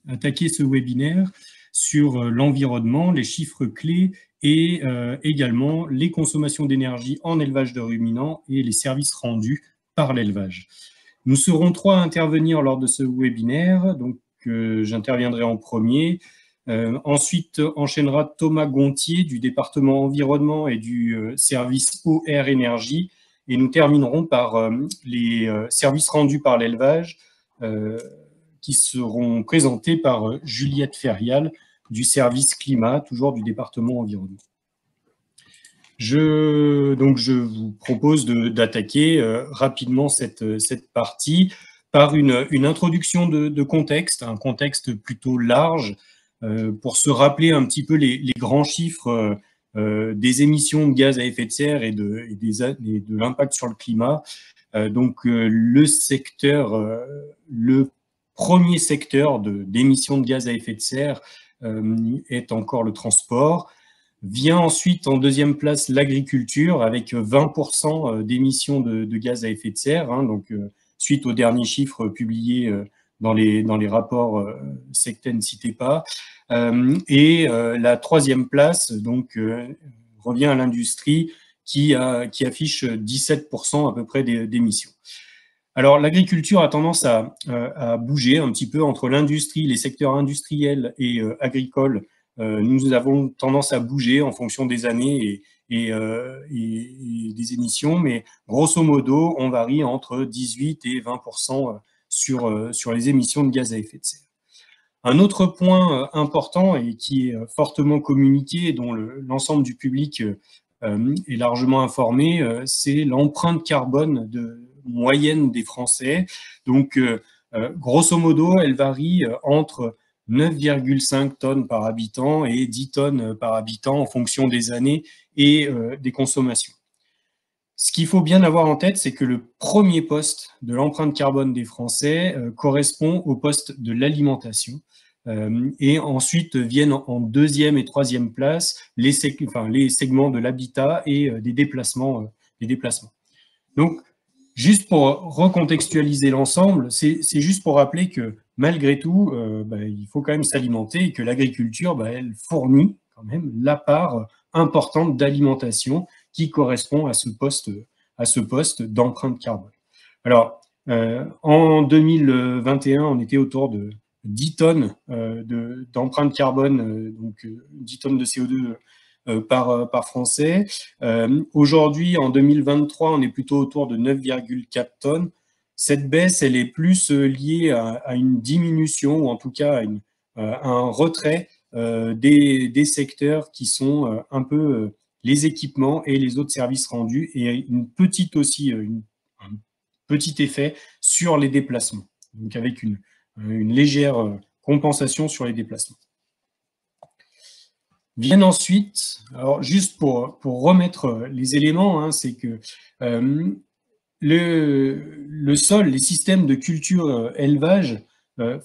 attaquer ce webinaire sur l'environnement, les chiffres clés et également les consommations d'énergie en élevage de ruminants et les services rendus par l'élevage. Nous serons 3 à intervenir lors de ce webinaire, donc j'interviendrai en premier. Ensuite, enchaînera Thomas Gontier du département environnement et du service eau, air, énergie. Et nous terminerons par les services rendus par l'élevage qui seront présentés par Juliette Ferial du service climat, toujours du département environnement. Donc je vous propose d'attaquer rapidement cette partie par une introduction de contexte, un contexte plutôt large, pour se rappeler un petit peu les grands chiffres des émissions de gaz à effet de serre et de l'impact sur le climat. Le premier secteur d'émissions de gaz à effet de serre est encore le transport. Vient ensuite en deuxième place l'agriculture avec 20% d'émissions de gaz à effet de serre, suite aux derniers chiffres publiés dans les rapports SECTEN ne citait pas. La troisième place revient à l'industrie qui affiche 17% à peu près d'émissions. Alors, l'agriculture a tendance à bouger un petit peu entre l'industrie, les secteurs industriels et agricoles. Nous avons tendance à bouger en fonction des années et des émissions, mais grosso modo, on varie entre 18 et 20% sur les émissions de gaz à effet de serre. Un autre point important et qui est fortement communiqué et dont l'ensemble du public est largement informé, c'est l'empreinte carbone moyenne des Français. Donc, grosso modo, elle varie entre 9,5 tonnes par habitant et 10 tonnes par habitant en fonction des années et des consommations. Ce qu'il faut bien avoir en tête, c'est que le premier poste de l'empreinte carbone des Français correspond au poste de l'alimentation. Et ensuite viennent en deuxième et troisième place les segments de l'habitat et des déplacements. Donc, juste pour recontextualiser l'ensemble, c'est juste pour rappeler que malgré tout, il faut quand même s'alimenter et que l'agriculture, elle fournit quand même la part importante d'alimentation qui correspond à ce poste d'empreinte carbone. Alors, en 2021, on était autour de 10 tonnes d'empreinte carbone, 10 tonnes de CO2 par Français. Aujourd'hui, en 2023, on est plutôt autour de 9,4 tonnes. Cette baisse, elle est plus liée à une diminution, ou en tout cas à un retrait des secteurs qui sont un peu les équipements et les autres services rendus, et un petit effet sur les déplacements, donc avec une légère compensation sur les déplacements. Viennent ensuite, alors juste pour remettre les éléments, c'est que le sol, les systèmes de culture élevage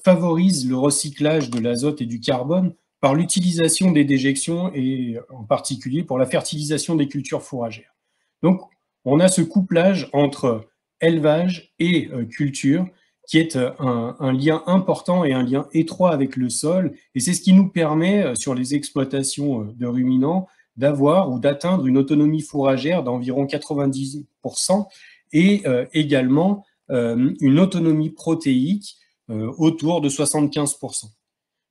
favorisent le recyclage de l'azote et du carbone par l'utilisation des déjections et en particulier pour la fertilisation des cultures fourragères. Donc, on a ce couplage entre élevage et culture qui est un lien important et un lien étroit avec le sol. Et c'est ce qui nous permet, sur les exploitations de ruminants, d'avoir ou d'atteindre une autonomie fourragère d'environ 90% et également une autonomie protéique autour de 75%.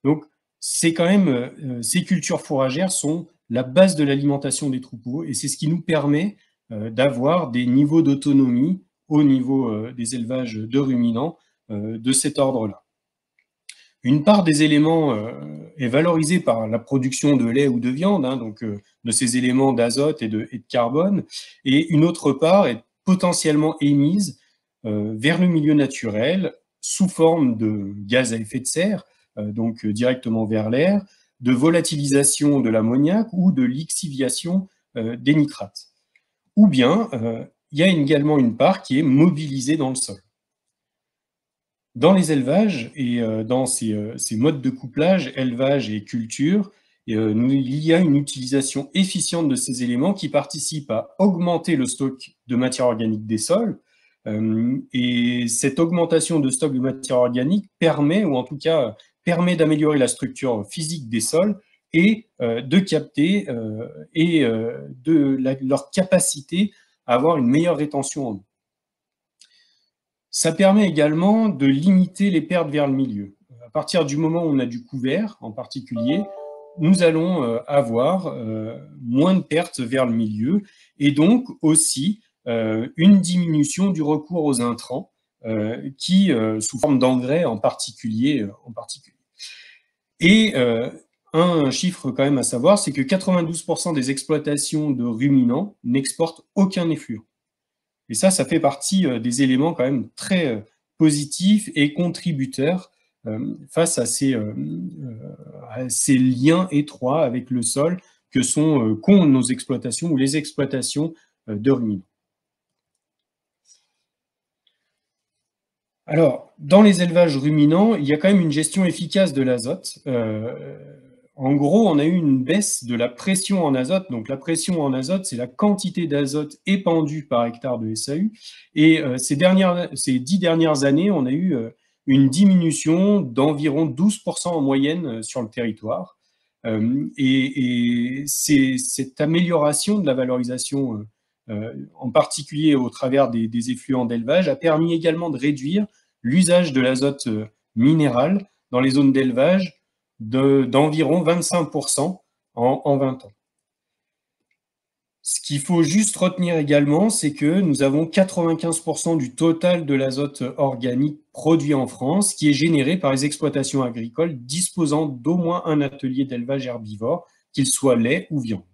Donc, c'est quand même, ces cultures fourragères sont la base de l'alimentation des troupeaux et c'est ce qui nous permet d'avoir des niveaux d'autonomie au niveau des élevages de ruminants de cet ordre-là. Une part des éléments est valorisée par la production de lait ou de viande, de ces éléments d'azote et de carbone, et une autre part est potentiellement émise vers le milieu naturel sous forme de gaz à effet de serre, directement vers l'air, de volatilisation de l'ammoniac ou de lixiviation des nitrates. Ou bien, il y a également une part qui est mobilisée dans le sol. Dans les élevages et dans ces modes de couplage, élevage et culture, il y a une utilisation efficiente de ces éléments qui participent à augmenter le stock de matière organique des sols. Et cette augmentation de stock de matière organique permet, ou en tout cas permet d'améliorer la structure physique des sols et de capter leur capacité à avoir une meilleure rétention en eau. Ça permet également de limiter les pertes vers le milieu. À partir du moment où on a du couvert, en particulier, nous allons avoir moins de pertes vers le milieu et donc aussi une diminution du recours aux intrants sous forme d'engrais en particulier. Et un chiffre quand même à savoir, c'est que 92% des exploitations de ruminants n'exportent aucun effluent. Et ça fait partie des éléments quand même très positifs et contributeurs face à ces liens étroits avec le sol qu'ont nos exploitations ou les exploitations de ruminants. Alors, dans les élevages ruminants, il y a quand même une gestion efficace de l'azote. En gros, on a eu une baisse de la pression en azote. Donc, la pression en azote, c'est la quantité d'azote épandue par hectare de SAU. Et ces 10 dernières années, on a eu une diminution d'environ 12% en moyenne sur le territoire. Et cette amélioration de la valorisation, en particulier au travers des effluents d'élevage, a permis également de réduire l'usage de l'azote minéral dans les zones d'élevage d'environ 25% en 20 ans. Ce qu'il faut juste retenir également, c'est que nous avons 95% du total de l'azote organique produit en France qui est généré par les exploitations agricoles disposant d'au moins un atelier d'élevage herbivore, qu'il soit lait ou viande.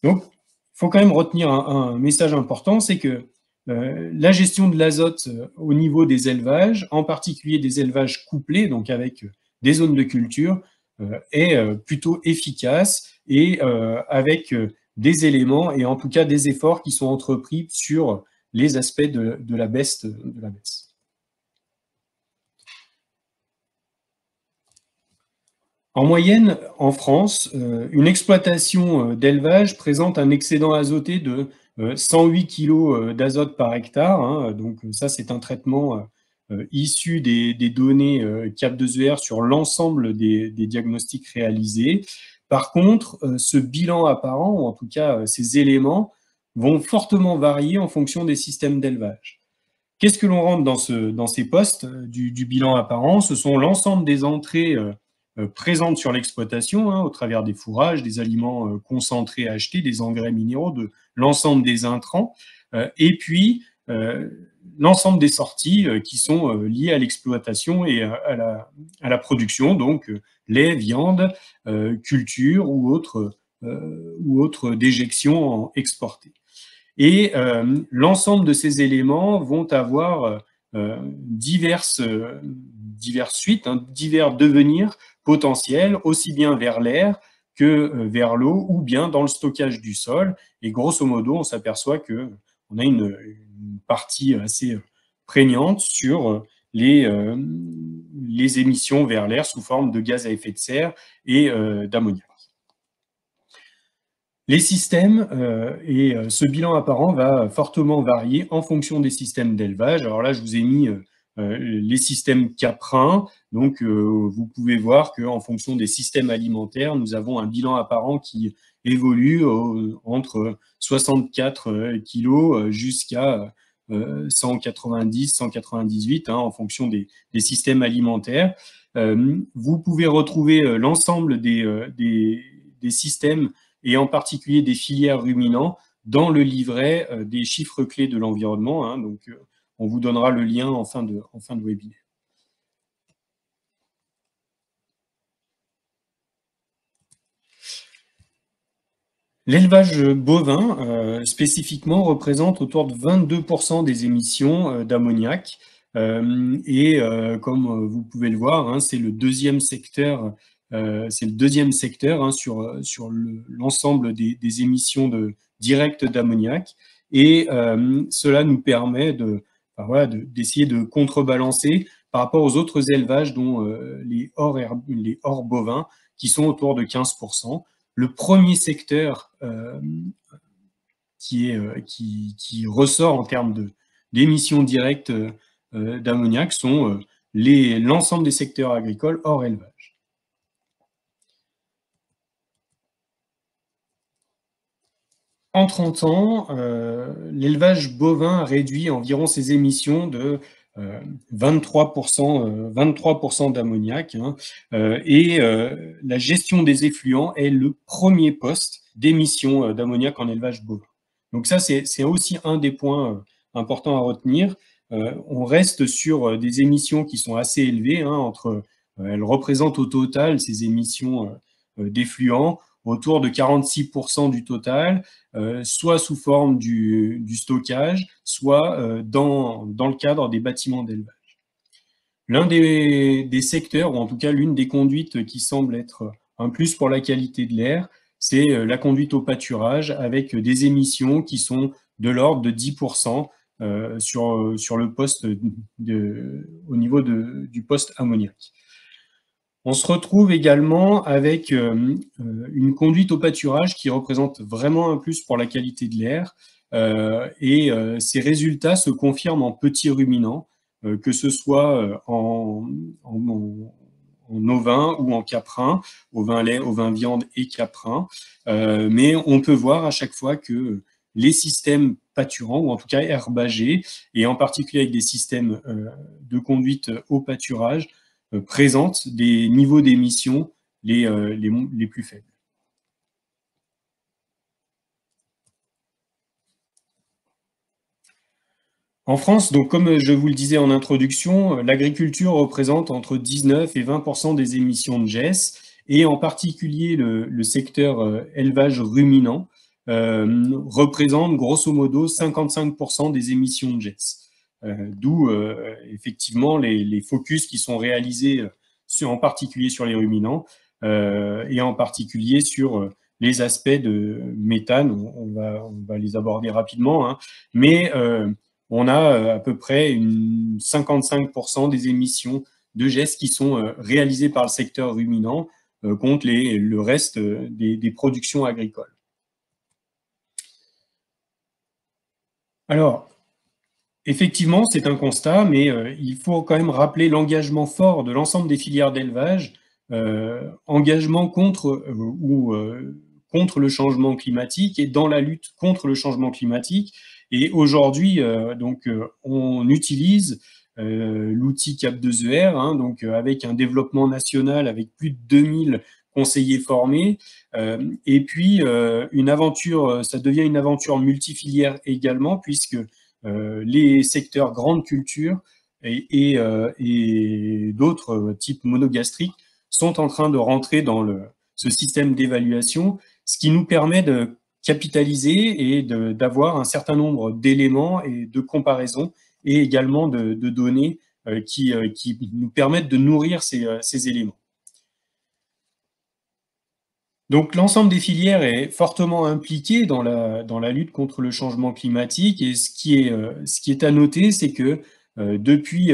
Donc, il faut quand même retenir un message important, c'est que la gestion de l'azote au niveau des élevages, en particulier des élevages couplés, donc avec des zones de culture, est plutôt efficace et avec des éléments et en tout cas des efforts qui sont entrepris sur les aspects de la baisse. En moyenne, en France, une exploitation d'élevage présente un excédent azoté de 108 kg d'azote par hectare. Hein, donc ça, c'est un traitement issu des données CAP2ER sur l'ensemble des diagnostics réalisés. Par contre, ce bilan apparent, ou en tout cas ces éléments, vont fortement varier en fonction des systèmes d'élevage. Qu'est-ce que l'on rentre dans ces postes du bilan apparent? Ce sont l'ensemble des entrées présentes sur l'exploitation, hein, au travers des fourrages, des aliments concentrés à acheter, des engrais minéraux, de l'ensemble des intrants, et puis l'ensemble des sorties qui sont liées à l'exploitation et à la production, donc lait, viande, culture ou autres déjections exportées. Et l'ensemble de ces éléments vont avoir diverses suites, hein, divers devenirs potentiels, aussi bien vers l'air que vers l'eau ou bien dans le stockage du sol. Et grosso modo, on s'aperçoit qu'on a une partie assez prégnante sur les émissions vers l'air sous forme de gaz à effet de serre et d'ammoniac. Les systèmes et ce bilan apparent va fortement varier en fonction des systèmes d'élevage. Alors là, je vous ai mis les systèmes caprins. Donc, vous pouvez voir qu'en fonction des systèmes alimentaires, nous avons un bilan apparent qui évolue entre 64 kg jusqu'à 190, 198, hein, en fonction des systèmes alimentaires. Vous pouvez retrouver l'ensemble des systèmes et en particulier des filières ruminants dans le livret des chiffres clés de l'environnement. Hein, donc, on vous donnera le lien en fin de webinaire. L'élevage bovin, spécifiquement, représente autour de 22% des émissions d'ammoniac. Et comme vous pouvez le voir, hein, c'est le deuxième secteur hein, sur l'ensemble des émissions directes d'ammoniac. Et cela nous permet d'essayer de contrebalancer par rapport aux autres élevages, dont les hors bovins, qui sont autour de 15%. Le premier secteur qui ressort en termes d'émissions directes d'ammoniac sont l'ensemble des secteurs agricoles hors élevage. En 30 ans, l'élevage bovin a réduit environ ses émissions de 23% d'ammoniac, hein, et la gestion des effluents est le premier poste d'émissions d'ammoniac en élevage bovin. Donc ça, c'est aussi un des points importants à retenir. On reste sur des émissions qui sont assez élevées, hein, elles représentent au total ces émissions d'effluents autour de 46% du total, soit sous forme du stockage, soit dans le cadre des bâtiments d'élevage. L'un des secteurs, ou en tout cas l'une des conduites qui semble être un plus pour la qualité de l'air, c'est la conduite au pâturage avec des émissions qui sont de l'ordre de 10% sur le poste au niveau du poste ammoniac. On se retrouve également avec une conduite au pâturage qui représente vraiment un plus pour la qualité de l'air, et ces résultats se confirment en petits ruminants, que ce soit en ovin ou en caprin, ovin lait, ovin viande et caprin, mais on peut voir à chaque fois que les systèmes pâturants, ou en tout cas herbagers, et en particulier avec des systèmes de conduite au pâturage, présentent des niveaux d'émissions les plus faibles. En France, donc comme je vous le disais en introduction, l'agriculture représente entre 19 et 20% des émissions de GES, et en particulier le secteur élevage ruminant représente grosso modo 55% des émissions de GES. D'où effectivement les focus qui sont réalisés en particulier sur les ruminants et en particulier sur les aspects de méthane. On va les aborder rapidement, hein, mais on a à peu près 55% des émissions de GES qui sont réalisées par le secteur ruminant contre le reste des productions agricoles. Alors, effectivement, c'est un constat, mais il faut quand même rappeler l'engagement fort de l'ensemble des filières d'élevage, engagement contre le changement climatique et dans la lutte contre le changement climatique. Et aujourd'hui, on utilise l'outil CAP2ER, hein, donc avec un développement national avec plus de 2000 conseillers formés, et puis ça devient une aventure multifilière également, puisque les secteurs grandes cultures et d'autres types monogastriques sont en train de rentrer dans ce système d'évaluation, ce qui nous permet de capitaliser et d'avoir un certain nombre d'éléments et de comparaisons et également de données qui nous permettent de nourrir ces éléments. Donc l'ensemble des filières est fortement impliqué dans la lutte contre le changement climatique, et ce qui est à noter, c'est que depuis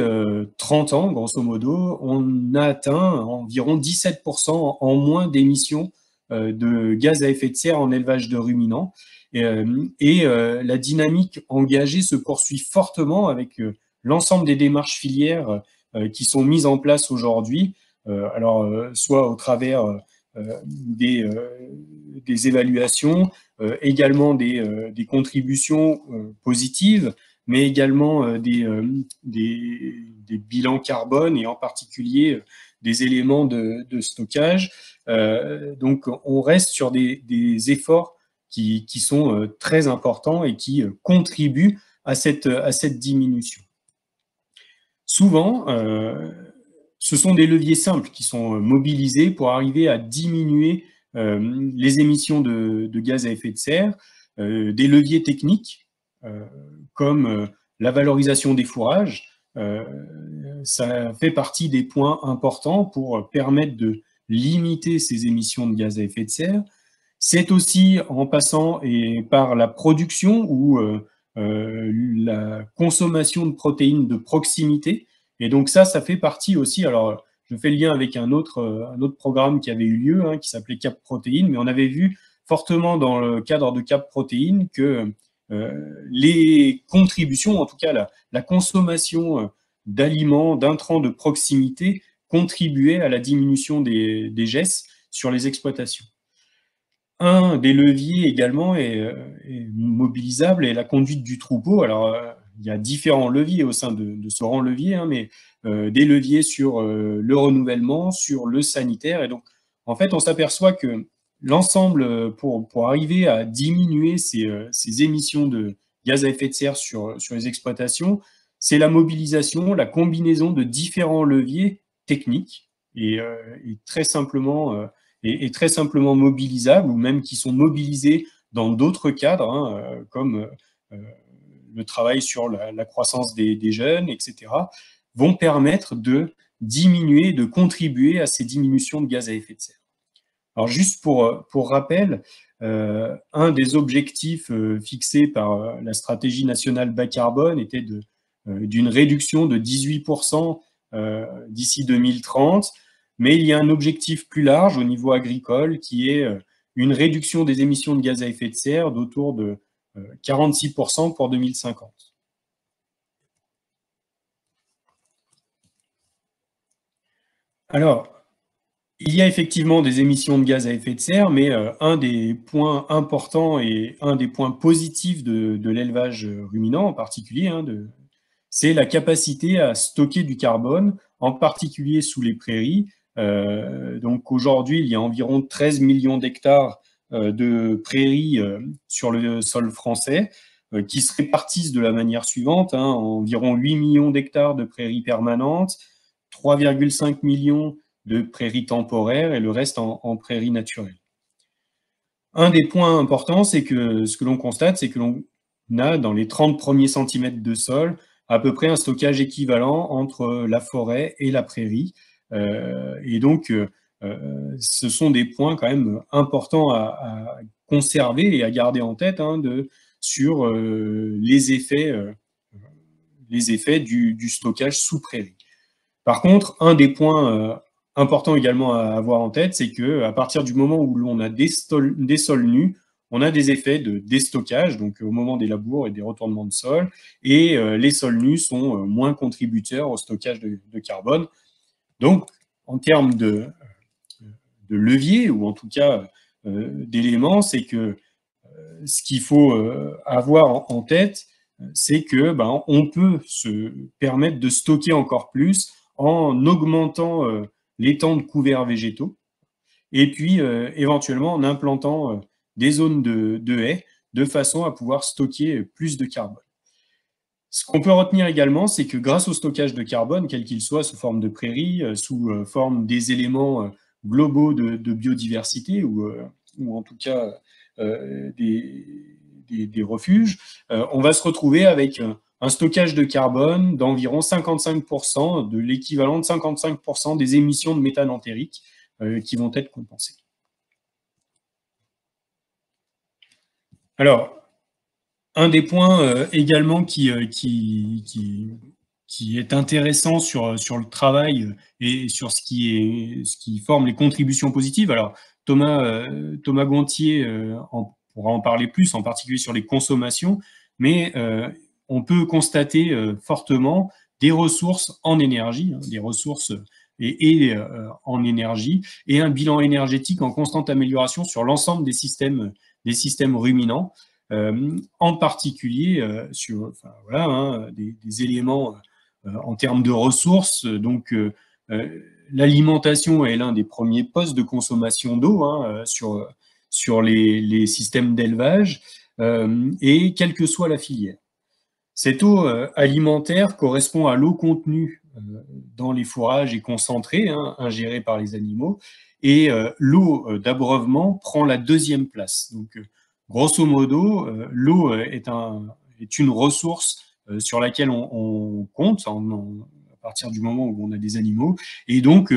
30 ans, grosso modo, on a atteint environ 17% en moins d'émissions de gaz à effet de serre en élevage de ruminants. La dynamique engagée se poursuit fortement avec l'ensemble des démarches filières qui sont mises en place aujourd'hui, soit au travers des évaluations, également des contributions positives, mais également des bilans carbone et en particulier des éléments de stockage. Donc on reste sur des efforts qui sont très importants et qui contribuent à cette diminution. Souvent, ce sont des leviers simples qui sont mobilisés pour arriver à diminuer les émissions de gaz à effet de serre, des leviers techniques comme la valorisation des fourrages. Ça fait partie des points importants pour permettre de limiter ces émissions de gaz à effet de serre. C'est aussi en passant par la production ou la consommation de protéines de proximité. Et donc ça fait partie aussi, alors je fais le lien avec un autre programme qui avait eu lieu, hein, qui s'appelait Cap Protéines, mais on avait vu fortement dans le cadre de Cap Protéines que les contributions, en tout cas la consommation d'aliments, d'intrants de proximité contribuaient à la diminution des gestes sur les exploitations. Un des leviers également est mobilisable est la conduite du troupeau. Alors, il y a différents leviers au sein de ce rang levier, hein, mais des leviers sur le renouvellement, sur le sanitaire. Et donc, en fait, on s'aperçoit que l'ensemble, pour arriver à diminuer ces émissions de gaz à effet de serre sur les exploitations, c'est la mobilisation, la combinaison de différents leviers techniques et très simplement très simplement mobilisables ou même qui sont mobilisés dans d'autres cadres, hein, comme le travail sur la croissance des jeunes, etc., vont permettre de diminuer, de contribuer à ces diminutions de gaz à effet de serre. Alors juste pour rappel, un des objectifs fixés par la stratégie nationale bas carbone était d'une réduction de 18% d'ici 2030, mais il y a un objectif plus large au niveau agricole qui est une réduction des émissions de gaz à effet de serre d'autour de 46% pour 2050. Alors, il y a effectivement des émissions de gaz à effet de serre, mais un des points importants et un des points positifs de l'élevage ruminant en particulier, hein, c'est la capacité à stocker du carbone, en particulier sous les prairies. Donc aujourd'hui, il y a environ 13 millions d'hectares de prairies sur le sol français qui se répartissent de la manière suivante, hein, environ 8 millions d'hectares de prairies permanentes, 3,5 millions de prairies temporaires et le reste en prairies naturelles. Un des points importants, c'est que ce que l'on constate, c'est que l'on a dans les 30 premiers centimètres de sol à peu près un stockage équivalent entre la forêt et la prairie. Et donc, ce sont des points quand même importants à conserver et à garder en tête, hein, sur les effets du stockage sous prairie. Par contre, un des points importants également à avoir en tête, c'est qu'à partir du moment où l'on a des sols nus, on a des effets de déstockage, donc au moment des labours et des retournements de sol, et les sols nus sont moins contributeurs au stockage de carbone. Donc, en termes de levier, ou en tout cas d'éléments, c'est que ce qu'il faut avoir en tête, c'est que on peut se permettre de stocker encore plus en augmentant les temps de couverts végétaux et puis éventuellement en implantant des zones de haies de façon à pouvoir stocker plus de carbone. Ce qu'on peut retenir également, c'est que grâce au stockage de carbone, quel qu'il soit, sous forme de prairies, sous forme des éléments globaux de biodiversité ou en tout cas des refuges, on va se retrouver avec un stockage de carbone d'environ 55%, de l'équivalent de 55% des émissions de méthane entérique qui vont être compensées. Alors, un des points également qui est intéressant sur le travail et sur ce qui forme les contributions positives. Alors, Thomas Gontier pourra en parler plus, en particulier sur les consommations, mais on peut constater fortement des ressources en énergie, hein, des ressources en énergie, et un bilan énergétique en constante amélioration sur l'ensemble des systèmes ruminants. En particulier sur des éléments en termes de ressources. Donc, l'alimentation est l'un des premiers postes de consommation d'eau sur les systèmes d'élevage, et quelle que soit la filière. Cette eau alimentaire correspond à l'eau contenue dans les fourrages et concentrée, hein, ingérée par les animaux, et l'eau d'abreuvement prend la deuxième place. Donc, grosso modo, l'eau est une ressource sur laquelle on compte à partir du moment où on a des animaux. Et donc,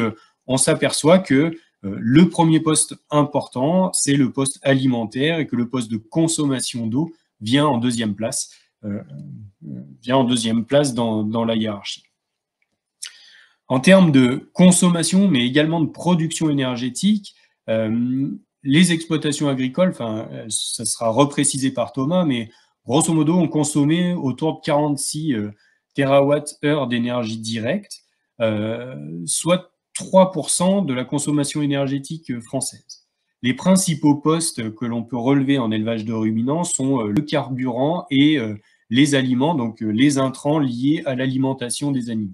on s'aperçoit que le premier poste important, c'est le poste alimentaire et que le poste de consommation d'eau vient en deuxième place dans la hiérarchie. En termes de consommation, mais également de production énergétique, les exploitations agricoles, ça sera reprécisé par Thomas, mais grosso modo, on consommait autour de 46 TWh d'énergie directe, soit 3% de la consommation énergétique française. Les principaux postes que l'on peut relever en élevage de ruminants sont le carburant et les aliments, donc les intrants liés à l'alimentation des animaux.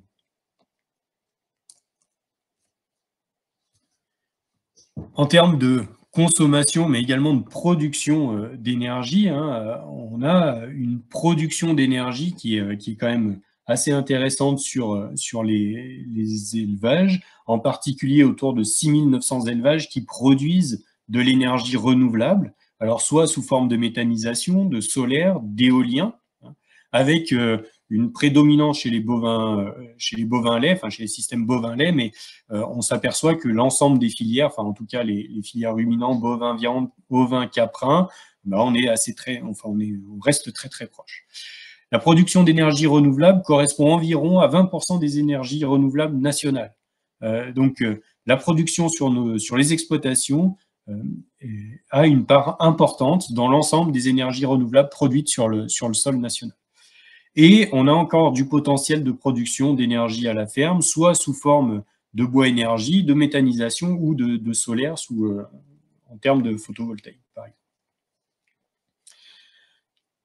En termes de consommation, mais également de production d'énergie, hein, on a une production d'énergie qui est quand même assez intéressante sur les élevages, en particulier autour de 6900 élevages qui produisent de l'énergie renouvelable, alors soit sous forme de méthanisation, de solaire, d'éolien, hein, avec une prédominance chez les bovins laits, enfin chez les systèmes bovins laits, mais on s'aperçoit que l'ensemble des filières, enfin en tout cas les filières ruminants, bovins, viande, ovins, caprins, ben on reste très très proche. La production d'énergie renouvelable correspond environ à 20% des énergies renouvelables nationales. Donc la production sur les exploitations a une part importante dans l'ensemble des énergies renouvelables produites sur le sol national. Et on a encore du potentiel de production d'énergie à la ferme, soit sous forme de bois énergie, de méthanisation ou de solaire en termes de photovoltaïque, par exemple.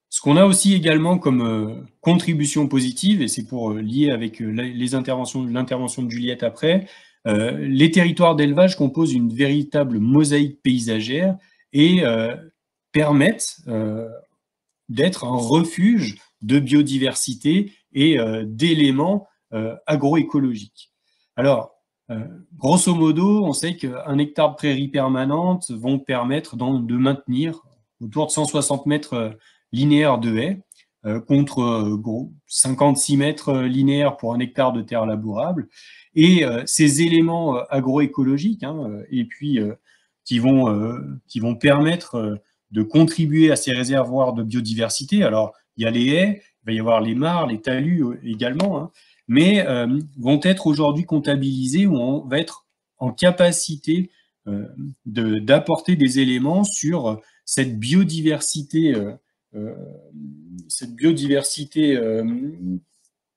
Ce qu'on a aussi également comme contribution positive, et c'est pour lier avec l'intervention de Juliette après, les territoires d'élevage composent une véritable mosaïque paysagère et permettent d'être un refuge de biodiversité et d'éléments agroécologiques. Alors, grosso modo, on sait qu'un hectare de prairies permanentes vont permettre de maintenir autour de 160 mètres linéaires de haies contre 56 mètres linéaires pour un hectare de terre labourable. Et ces éléments agroécologiques, hein, et puis qui vont permettre de contribuer à ces réservoirs de biodiversité. Alors, il y a les haies, il va y avoir les mares, les talus également, hein, mais vont être aujourd'hui comptabilisés où on va être en capacité d'apporter des éléments sur cette biodiversité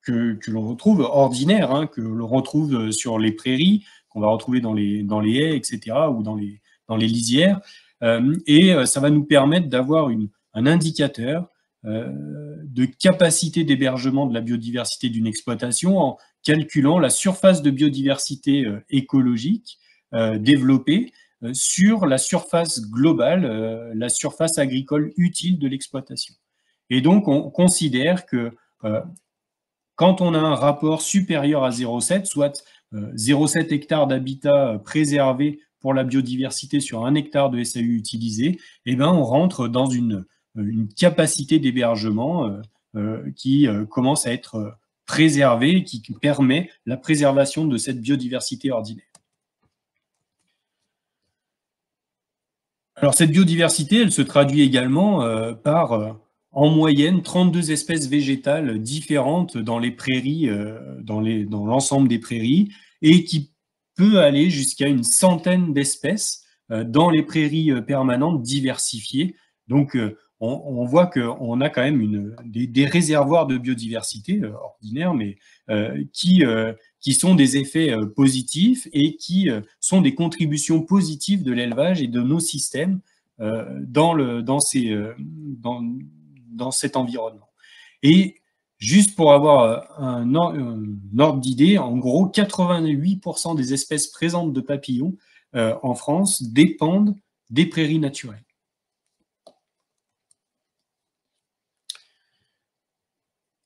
que l'on retrouve ordinaire, hein, que l'on retrouve sur les prairies, qu'on va retrouver dans les haies, etc., ou dans les lisières. Et ça va nous permettre d'avoir un indicateur de capacité d'hébergement de la biodiversité d'une exploitation en calculant la surface de biodiversité écologique développée sur la surface globale, la surface agricole utile de l'exploitation. Et donc, on considère que quand on a un rapport supérieur à 0,7, soit 0,7 hectares d'habitat préservé pour la biodiversité sur 1 hectare de SAU utilisé, eh ben, on rentre dans une capacité d'hébergement qui commence à être préservée, qui permet la préservation de cette biodiversité ordinaire. Alors, cette biodiversité, elle se traduit également par, en moyenne, 32 espèces végétales différentes dans les prairies, dans l'ensemble des prairies, et qui peut aller jusqu'à une centaine d'espèces dans les prairies permanentes diversifiées. Donc, on voit qu'on a quand même des réservoirs de biodiversité ordinaires, mais qui sont des effets positifs et qui sont des contributions positives de l'élevage et de nos systèmes dans cet environnement. Et juste pour avoir un ordre d'idée, en gros, 88% des espèces présentes de papillons en France dépendent des prairies naturelles.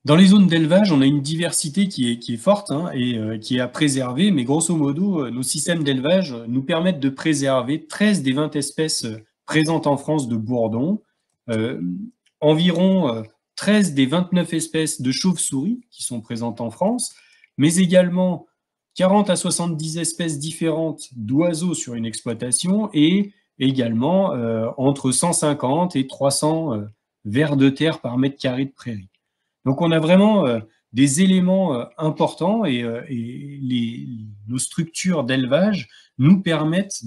Dans les zones d'élevage, on a une diversité qui est forte, hein, et qui est à préserver, mais grosso modo, nos systèmes d'élevage nous permettent de préserver 13 des 20 espèces présentes en France de bourdons, environ 13 des 29 espèces de chauves-souris qui sont présentes en France, mais également 40 à 70 espèces différentes d'oiseaux sur une exploitation et également entre 150 et 300 vers de terre par mètre carré de prairie. Donc, on a vraiment des éléments importants et nos structures d'élevage nous permettent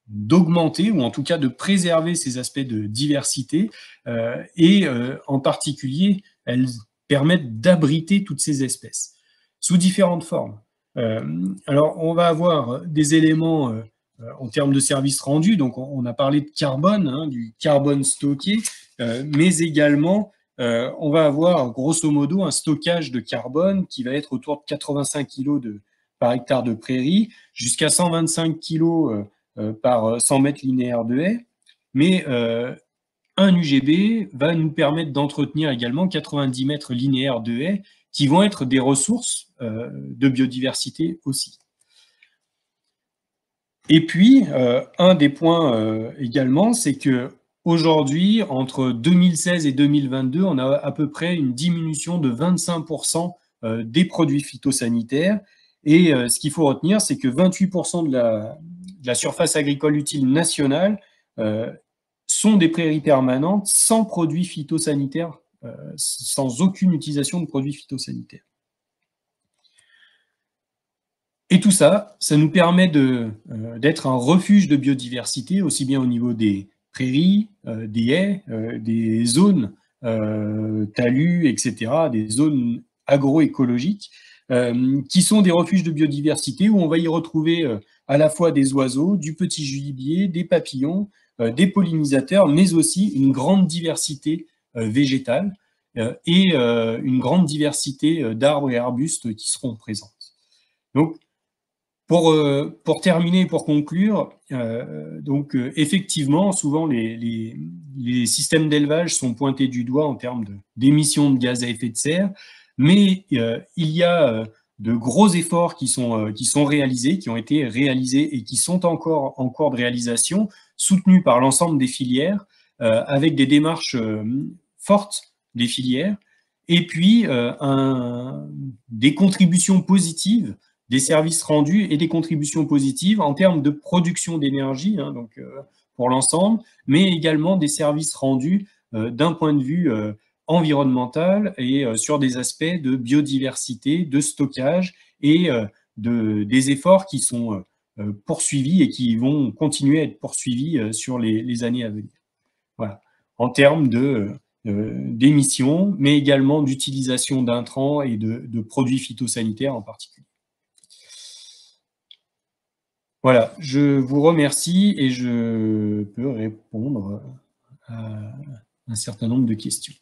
d'augmenter ou en tout cas de préserver ces aspects de diversité et en particulier, elles permettent d'abriter toutes ces espèces sous différentes formes. Alors, on va avoir des éléments en termes de services rendus, donc on a parlé de carbone, hein, du carbone stocké, mais également, on va avoir grosso modo un stockage de carbone qui va être autour de 85 kg par hectare de prairie, jusqu'à 125 kg par 100 mètres linéaires de haies, mais un UGB va nous permettre d'entretenir également 90 mètres linéaires de haies qui vont être des ressources de biodiversité aussi. Et puis, un des points également, c'est que aujourd'hui, entre 2016 et 2022, on a à peu près une diminution de 25% des produits phytosanitaires. Et ce qu'il faut retenir, c'est que 28% de la surface agricole utile nationale sont des prairies permanentes sans produits phytosanitaires, sans aucune utilisation de produits phytosanitaires. Et tout ça, ça nous permet d'être un refuge de biodiversité, aussi bien au niveau des prairies, des haies, des zones talus, etc., des zones agroécologiques, qui sont des refuges de biodiversité où on va y retrouver à la fois des oiseaux, du petit gibier, des papillons, des pollinisateurs, mais aussi une grande diversité végétale et une grande diversité d'arbres et arbustes qui seront présents. Donc, pour terminer, pour conclure, effectivement, souvent les systèmes d'élevage sont pointés du doigt en termes d'émissions de gaz à effet de serre, mais il y a de gros efforts qui sont réalisés, qui ont été réalisés et qui sont encore en cours de réalisation, soutenus par l'ensemble des filières, avec des démarches fortes des filières, et puis des contributions positives, des services rendus et des contributions positives en termes de production d'énergie, hein, donc pour l'ensemble, mais également des services rendus d'un point de vue environnemental et sur des aspects de biodiversité, de stockage et des efforts qui sont poursuivis et qui vont continuer à être poursuivis sur les années à venir. Voilà. En termes d'émissions, mais également d'utilisation d'intrants et de produits phytosanitaires en particulier. Voilà, je vous remercie et je peux répondre à un certain nombre de questions.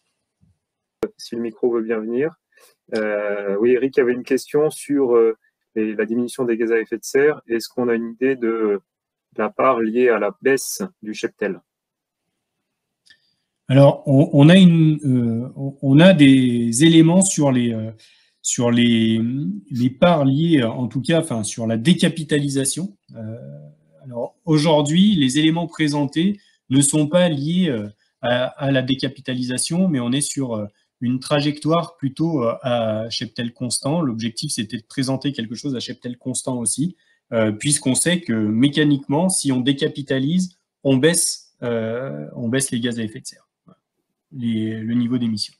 Si le micro veut bien venir. Oui, Eric avait une question sur la diminution des gaz à effet de serre. Est-ce qu'on a une idée de la part liée à la baisse du cheptel? Alors, on a des éléments sur les parts liées, en tout cas, enfin, sur la décapitalisation. Alors, aujourd'hui, les éléments présentés ne sont pas liés à la décapitalisation, mais on est sur une trajectoire plutôt à cheptel constant. L'objectif, c'était de présenter quelque chose à cheptel constant aussi, puisqu'on sait que mécaniquement, si on décapitalise, on baisse les gaz à effet de serre. Le niveau d'émission.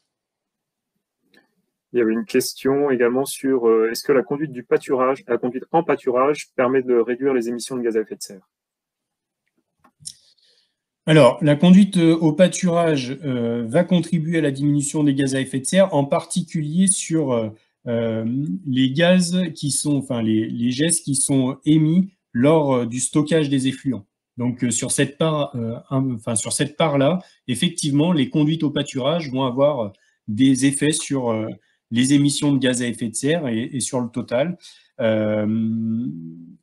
Il y avait une question également sur est-ce que la conduite en pâturage permet de réduire les émissions de gaz à effet de serre? Alors, la conduite au pâturage va contribuer à la diminution des gaz à effet de serre, en particulier sur les gaz qui sont, enfin les gaz qui sont émis lors du stockage des effluents. Donc sur cette part-là, effectivement, les conduites au pâturage vont avoir des effets sur les émissions de gaz à effet de serre et sur le total.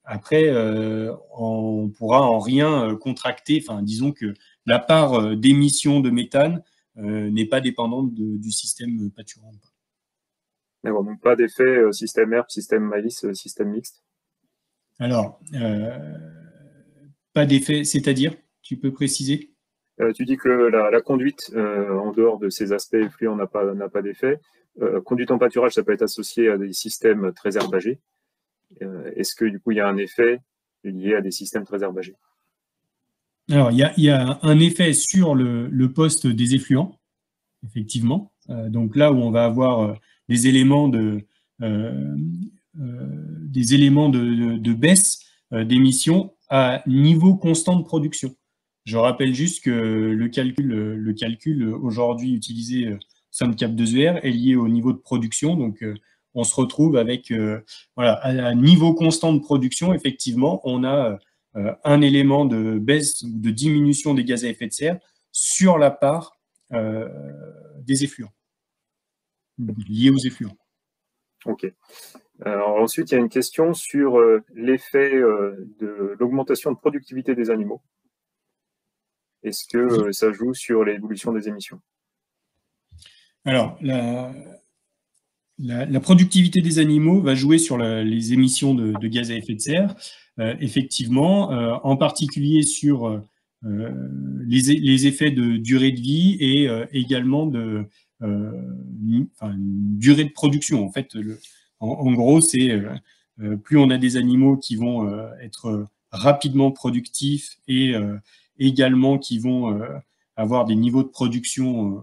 Après, on pourra en rien contracter. Enfin, disons que la part d'émissions de méthane n'est pas dépendante du système pâturant. D'accord, donc pas d'effet système herbe, système maïs, système mixte? Alors, pas d'effet, c'est-à-dire, tu peux préciser? Tu dis que la conduite, en dehors de ces aspects effluents, n'a pas d'effet. Conduite en pâturage, ça peut être associé à des systèmes très herbagés. Est-ce que du coup, il y a un effet lié à des systèmes très herbagés? Alors, il y a un effet sur le poste des effluents, effectivement. Donc là où on va avoir des éléments de baisse d'émissions à niveau constant de production. Je rappelle juste que le calcul aujourd'hui utilisé somme cap 2ER est liée au niveau de production. Donc, on se retrouve avec, voilà, à niveau constant de production, effectivement, on a un élément de baisse ou de diminution des gaz à effet de serre sur la part des effluents, liés aux effluents. Ok. Alors ensuite, il y a une question sur l'effet de l'augmentation de productivité des animaux. Est-ce que ça joue sur l'évolution des émissions? Alors, la productivité des animaux va jouer sur les émissions de gaz à effet de serre, effectivement, en particulier sur les effets de durée de vie et également de durée de production. En fait, en gros, c'est plus on a des animaux qui vont être rapidement productifs et également qui vont avoir des niveaux de production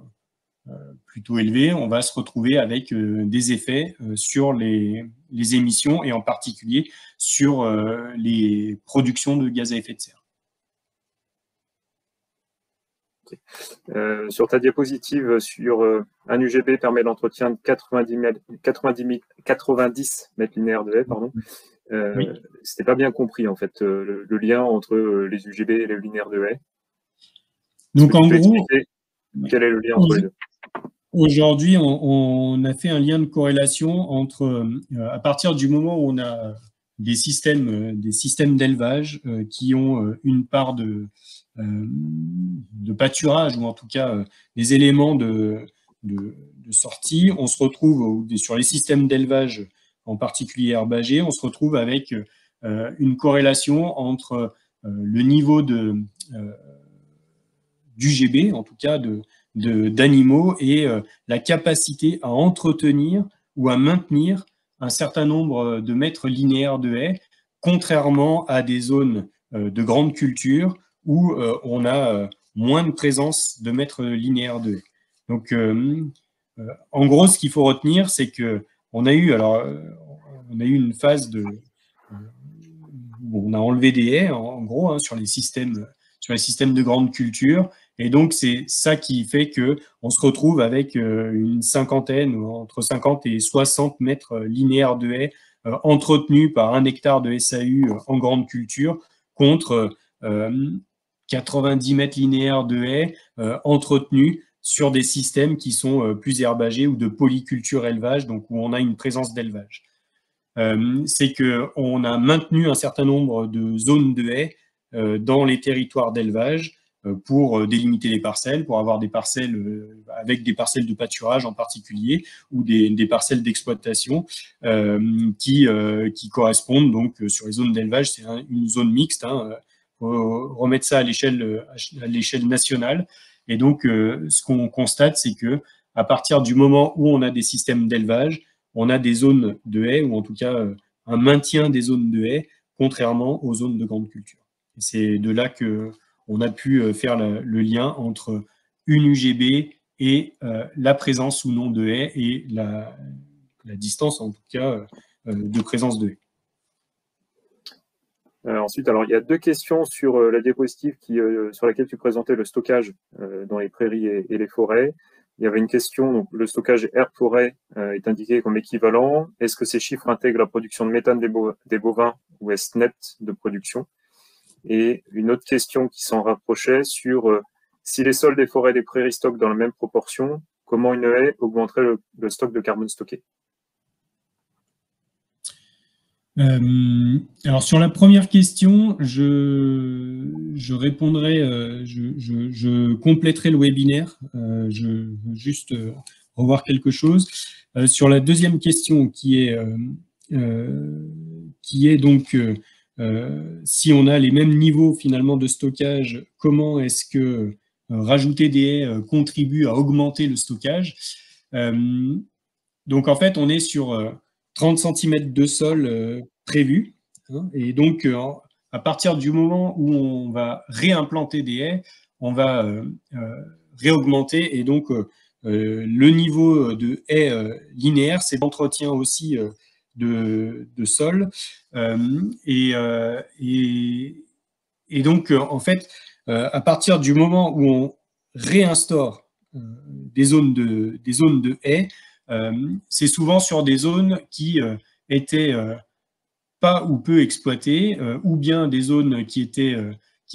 plutôt élevés, on va se retrouver avec des effets sur les émissions et en particulier sur les productions de gaz à effet de serre. Sur ta diapositive, sur un UGB permet l'entretien de 90 mètres linéaires de haies, pardon. Oui. C'était pas bien compris en fait le lien entre les UGB et les linéaires de haies. Donc en gros, quel est le lien entre les deux? Aujourd'hui, on a fait un lien de corrélation entre, à partir du moment où on a des systèmes d'élevage qui ont une part de pâturage ou en tout cas des éléments de sortie, on se retrouve sur les systèmes d'élevage, en particulier herbagés, on se retrouve avec une corrélation entre le niveau d'UGB, en tout cas d'animaux, et la capacité à entretenir ou à maintenir un certain nombre de mètres linéaires de haies, contrairement à des zones de grande culture où on a moins de présence de mètres linéaires de haies. Donc, en gros, ce qu'il faut retenir, c'est que on a eu une phase où on a enlevé des haies, en gros, sur les systèmes de grande culture. Et donc, c'est ça qui fait qu'on se retrouve avec une cinquantaine, entre 50 et 60 mètres linéaires de haies entretenus par 1 hectare de SAU en grande culture, contre 90 mètres linéaires de haies entretenus sur des systèmes qui sont plus herbagés ou de polyculture élevage, donc où on a une présence d'élevage. C'est qu'on a maintenu un certain nombre de zones de haies dans les territoires d'élevage pour délimiter les parcelles, pour avoir des parcelles avec des parcelles de pâturage en particulier ou des parcelles d'exploitation qui correspondent donc sur les zones d'élevage. C'est une zone mixte, remettre ça à l'échelle nationale. Et donc, ce qu'on constate, c'est que à partir du moment où on a des systèmes d'élevage, on a des zones de haies, ou en tout cas un maintien des zones de haies, contrairement aux zones de grande culture. Et c'est de là qu'on a pu faire le lien entre une UGB et la présence ou non de haies et la distance, en tout cas, de présence de haies. Ensuite, alors, il y a deux questions sur la diapositive sur laquelle tu présentais le stockage dans les prairies et les forêts. Il y avait une question, donc le stockage herbe-forêt est indiqué comme équivalent. Est-ce que ces chiffres intègrent la production de méthane des bovins ou est-ce net de production? Et une autre question qui s'en rapprochait sur si les sols des forêts et des prairies stockent dans la même proportion, comment une haie augmenterait le stock de carbone stocké? Alors sur la première question, je répondrai, je compléterai le webinaire. Je veux juste revoir quelque chose. Sur la deuxième question qui est donc si on a les mêmes niveaux finalement de stockage, comment est-ce que rajouter des haies contribue à augmenter le stockage? Donc en fait, on est sur 30 cm de sol prévu. Et donc, à partir du moment où on va réimplanter des haies, on va réaugmenter. Et donc, le niveau de haies linéaires, c'est l'entretien aussi de sol. Et donc, en fait, à partir du moment où on réinstaure des zones de haies, c'est souvent sur des zones qui étaient pas ou peu exploitées, ou bien des zones qui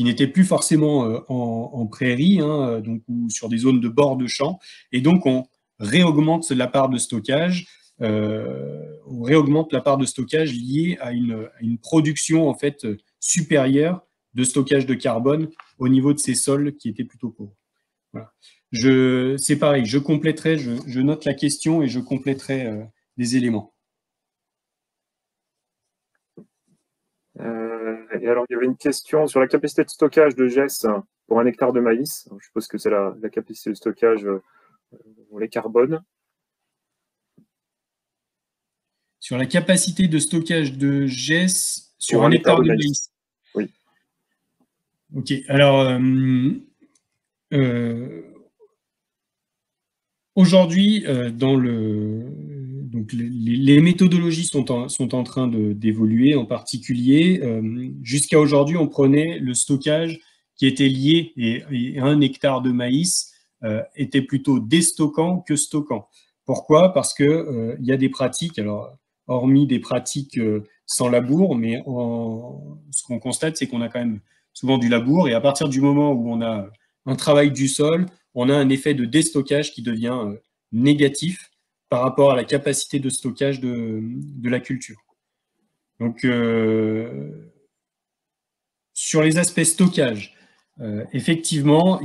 n'étaient plus forcément en prairie, hein, donc, ou sur des zones de bord de champ. Et donc, on réaugmente la part de stockage. On réaugmente la part de stockage liée à une production en fait supérieure de stockage de carbone au niveau de ces sols qui étaient plutôt pauvres. Voilà. C'est pareil, je note la question et je compléterai des éléments. Et alors, il y avait une question sur la capacité de stockage de GES pour 1 hectare de maïs. Alors, je suppose que c'est la capacité de stockage pour les carbones. Sur la capacité de stockage de GES sur 1 hectare de maïs. Oui. Ok, alors aujourd'hui, donc les méthodologies sont en train d'évoluer, en particulier. Jusqu'à aujourd'hui, on prenait le stockage qui était lié, et 1 hectare de maïs était plutôt déstockant que stockant. Pourquoi? Parce que y a des pratiques, alors hormis des pratiques sans labour, mais ce qu'on constate, c'est qu'on a quand même souvent du labour, et à partir du moment où on a un travail du sol, on a un effet de déstockage qui devient négatif par rapport à la capacité de stockage de la culture. Donc, sur les aspects stockage, effectivement,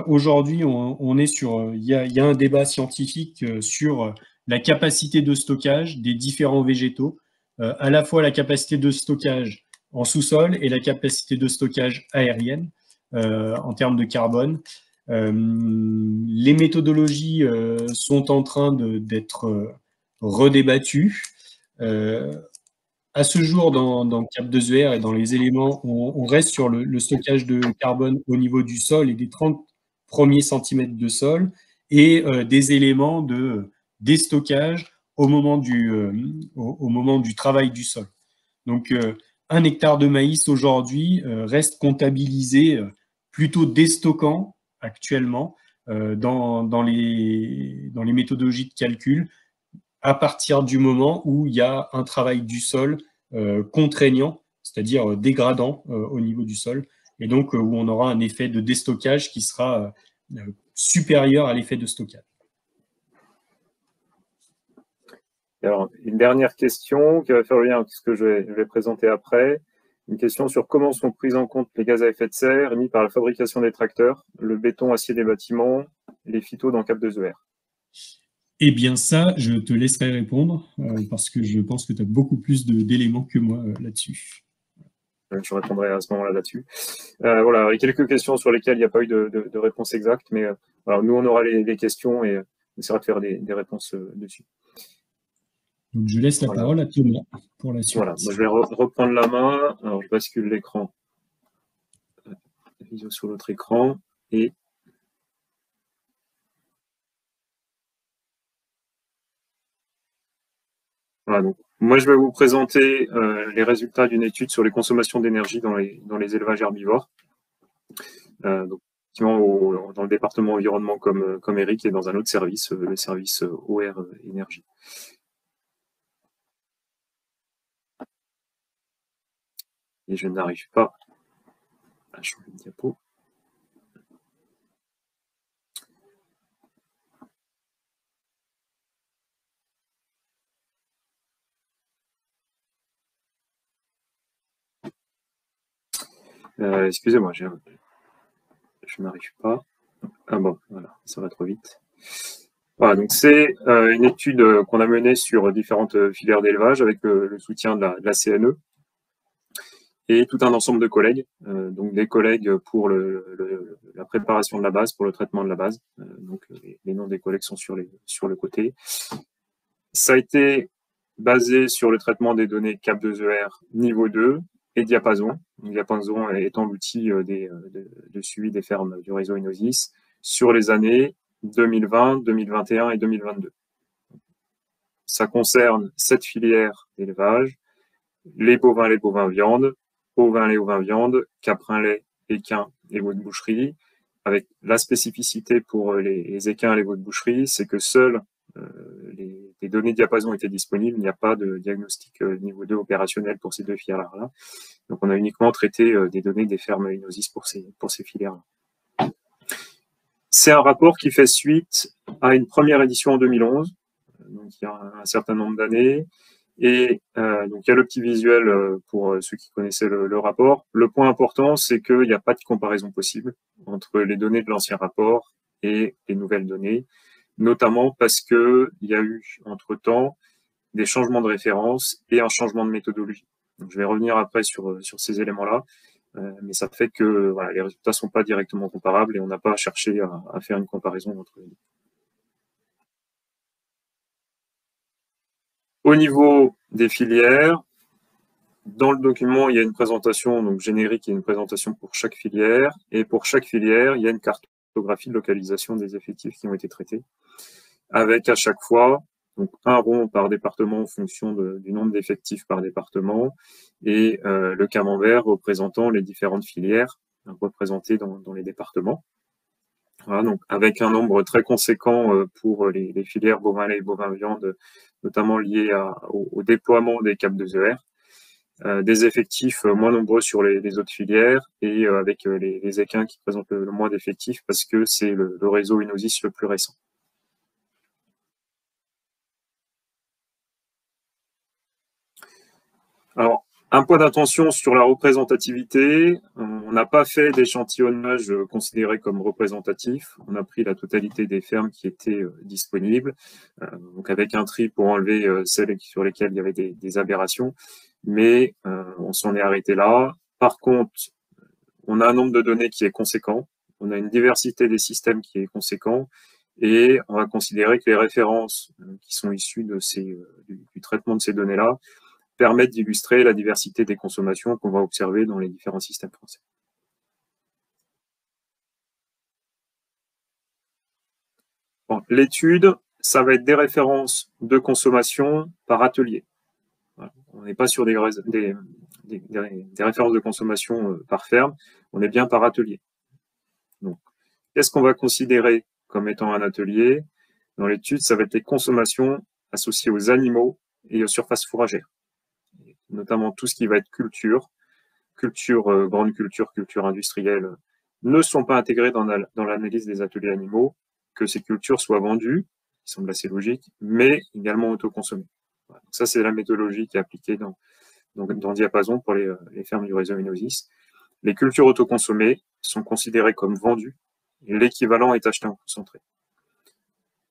aujourd'hui, il y a un débat scientifique sur la capacité de stockage des différents végétaux, à la fois la capacité de stockage en sous-sol et la capacité de stockage aérienne en termes de carbone. Les méthodologies sont en train d'être redébattues. À ce jour, dans CAP2ER et dans les éléments, on reste sur le stockage de carbone au niveau du sol et des 30 premiers centimètres de sol, et des éléments de déstockage au moment du travail du sol. Donc, 1 hectare de maïs aujourd'hui reste comptabilisé plutôt déstockant actuellement dans les méthodologies de calcul, à partir du moment où il y a un travail du sol contraignant, c'est-à-dire dégradant au niveau du sol, et donc où on aura un effet de déstockage qui sera supérieur à l'effet de stockage. Alors, une dernière question qui va faire lien avec ce que je vais présenter après. Une question sur comment sont pris en compte les gaz à effet de serre émis par la fabrication des tracteurs, le béton, acier des bâtiments, les phytos dans CAP2ER. Eh bien ça, je te laisserai répondre parce que je pense que tu as beaucoup plus d'éléments que moi là-dessus. Je répondrai à ce moment-là là-dessus. Voilà, il y a quelques questions sur lesquelles il n'y a pas eu de réponse exacte, mais alors, nous, on aura les questions et on essaiera de faire des réponses dessus. Donc, je laisse la parole à Thomas pour la suite. Voilà, moi, je vais reprendre la main. Alors, je bascule l'écran. Visio sur l'autre écran. Et voilà, donc, moi, je vais vous présenter les résultats d'une étude sur les consommations d'énergie dans les élevages herbivores. Donc, dans le département environnement comme Eric, et dans un autre service, le service OR énergie. Et je n'arrive pas à changer de diapo. Excusez-moi, je n'arrive pas. Ah bon, voilà, ça va trop vite. Voilà, donc c'est une étude qu'on a menée sur différentes filières d'élevage avec le soutien de la CNE et tout un ensemble de collègues, donc des collègues pour la préparation de la base, pour le traitement de la base. Donc les noms des collègues sont sur le côté. Ça a été basé sur le traitement des données CAP2ER niveau 2 et Diapason. Donc, Diapason étant l'outil de suivi des fermes du réseau Inosis sur les années 2020, 2021 et 2022. Ça concerne 7 filières d'élevage: les bovins viande, ovins lait, ovins viande, caprins lait, équins et veaux de boucherie, avec la spécificité pour les équins et les veaux de boucherie, c'est que seules les données diapason étaient disponibles, il n'y a pas de diagnostic niveau 2 opérationnel pour ces deux filières-là. Donc on a uniquement traité des données des fermes Inosis pour ces filières-là. C'est un rapport qui fait suite à une première édition en 2011, donc il y a un certain nombre d'années, et donc il y a le petit visuel pour ceux qui connaissaient le rapport. Le point important, c'est qu'il n'y a pas de comparaison possible entre les données de l'ancien rapport et les nouvelles données, notamment parce qu'il y a eu entre-temps des changements de référence et un changement de méthodologie. Donc, je vais revenir après sur ces éléments-là, mais ça fait que voilà, les résultats ne sont pas directement comparables et on n'a pas cherché à faire une comparaison entre les deux. Au niveau des filières, dans le document, il y a une présentation donc générique, il y a une présentation pour chaque filière, et pour chaque filière, il y a une cartographie de localisation des effectifs qui ont été traités, avec à chaque fois donc un rond par département en fonction du nombre d'effectifs par département, et le camembert représentant les différentes filières représentées dans les départements. Voilà, donc avec un nombre très conséquent pour les filières bovin-lait et bovin-viande, notamment liées au déploiement des câbles 2ER, des effectifs moins nombreux sur les autres filières, et avec les équins qui présentent le moins d'effectifs parce que c'est le réseau Inosis le plus récent. Alors, un point d'attention sur la représentativité, on n'a pas fait d'échantillonnage considéré comme représentatif, on a pris la totalité des fermes qui étaient disponibles, donc avec un tri pour enlever celles sur lesquelles il y avait des aberrations, mais on s'en est arrêté là. Par contre, on a un nombre de données qui est conséquent, on a une diversité des systèmes qui est conséquent, et on va considérer que les références qui sont issues du traitement de ces données-là permettent d'illustrer la diversité des consommations qu'on va observer dans les différents systèmes français. Bon, l'étude, ça va être des références de consommation par atelier. Voilà. On n'est pas sur des références de consommation par ferme, on est bien par atelier. Donc, qu'est-ce qu'on va considérer comme étant un atelier? Dans l'étude, ça va être les consommations associées aux animaux et aux surfaces fourragères, notamment tout ce qui va être culture, grande culture, culture industrielle, ne sont pas intégrés dans l'analyse des ateliers animaux, que ces cultures soient vendues, qui semble assez logique, mais également autoconsommées. Voilà. Ça, c'est la méthodologie qui est appliquée dans Diapason pour les fermes du réseau Inosis. Les cultures autoconsommées sont considérées comme vendues, et l'équivalent est acheté en concentré.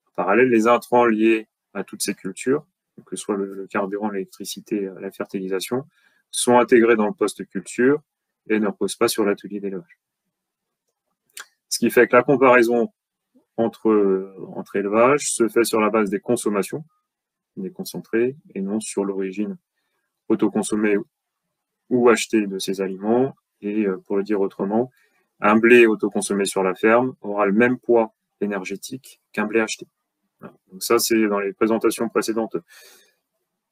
En parallèle, les intrants liés à toutes ces cultures, que ce soit le carburant, l'électricité, la fertilisation, sont intégrés dans le poste culture et ne reposent pas sur l'atelier d'élevage. Ce qui fait que la comparaison entre élevages se fait sur la base des consommations, des concentrés, et non sur l'origine autoconsommée ou achetée de ces aliments. Et pour le dire autrement, un blé autoconsommé sur la ferme aura le même poids énergétique qu'un blé acheté. Donc ça, c'est dans les présentations précédentes.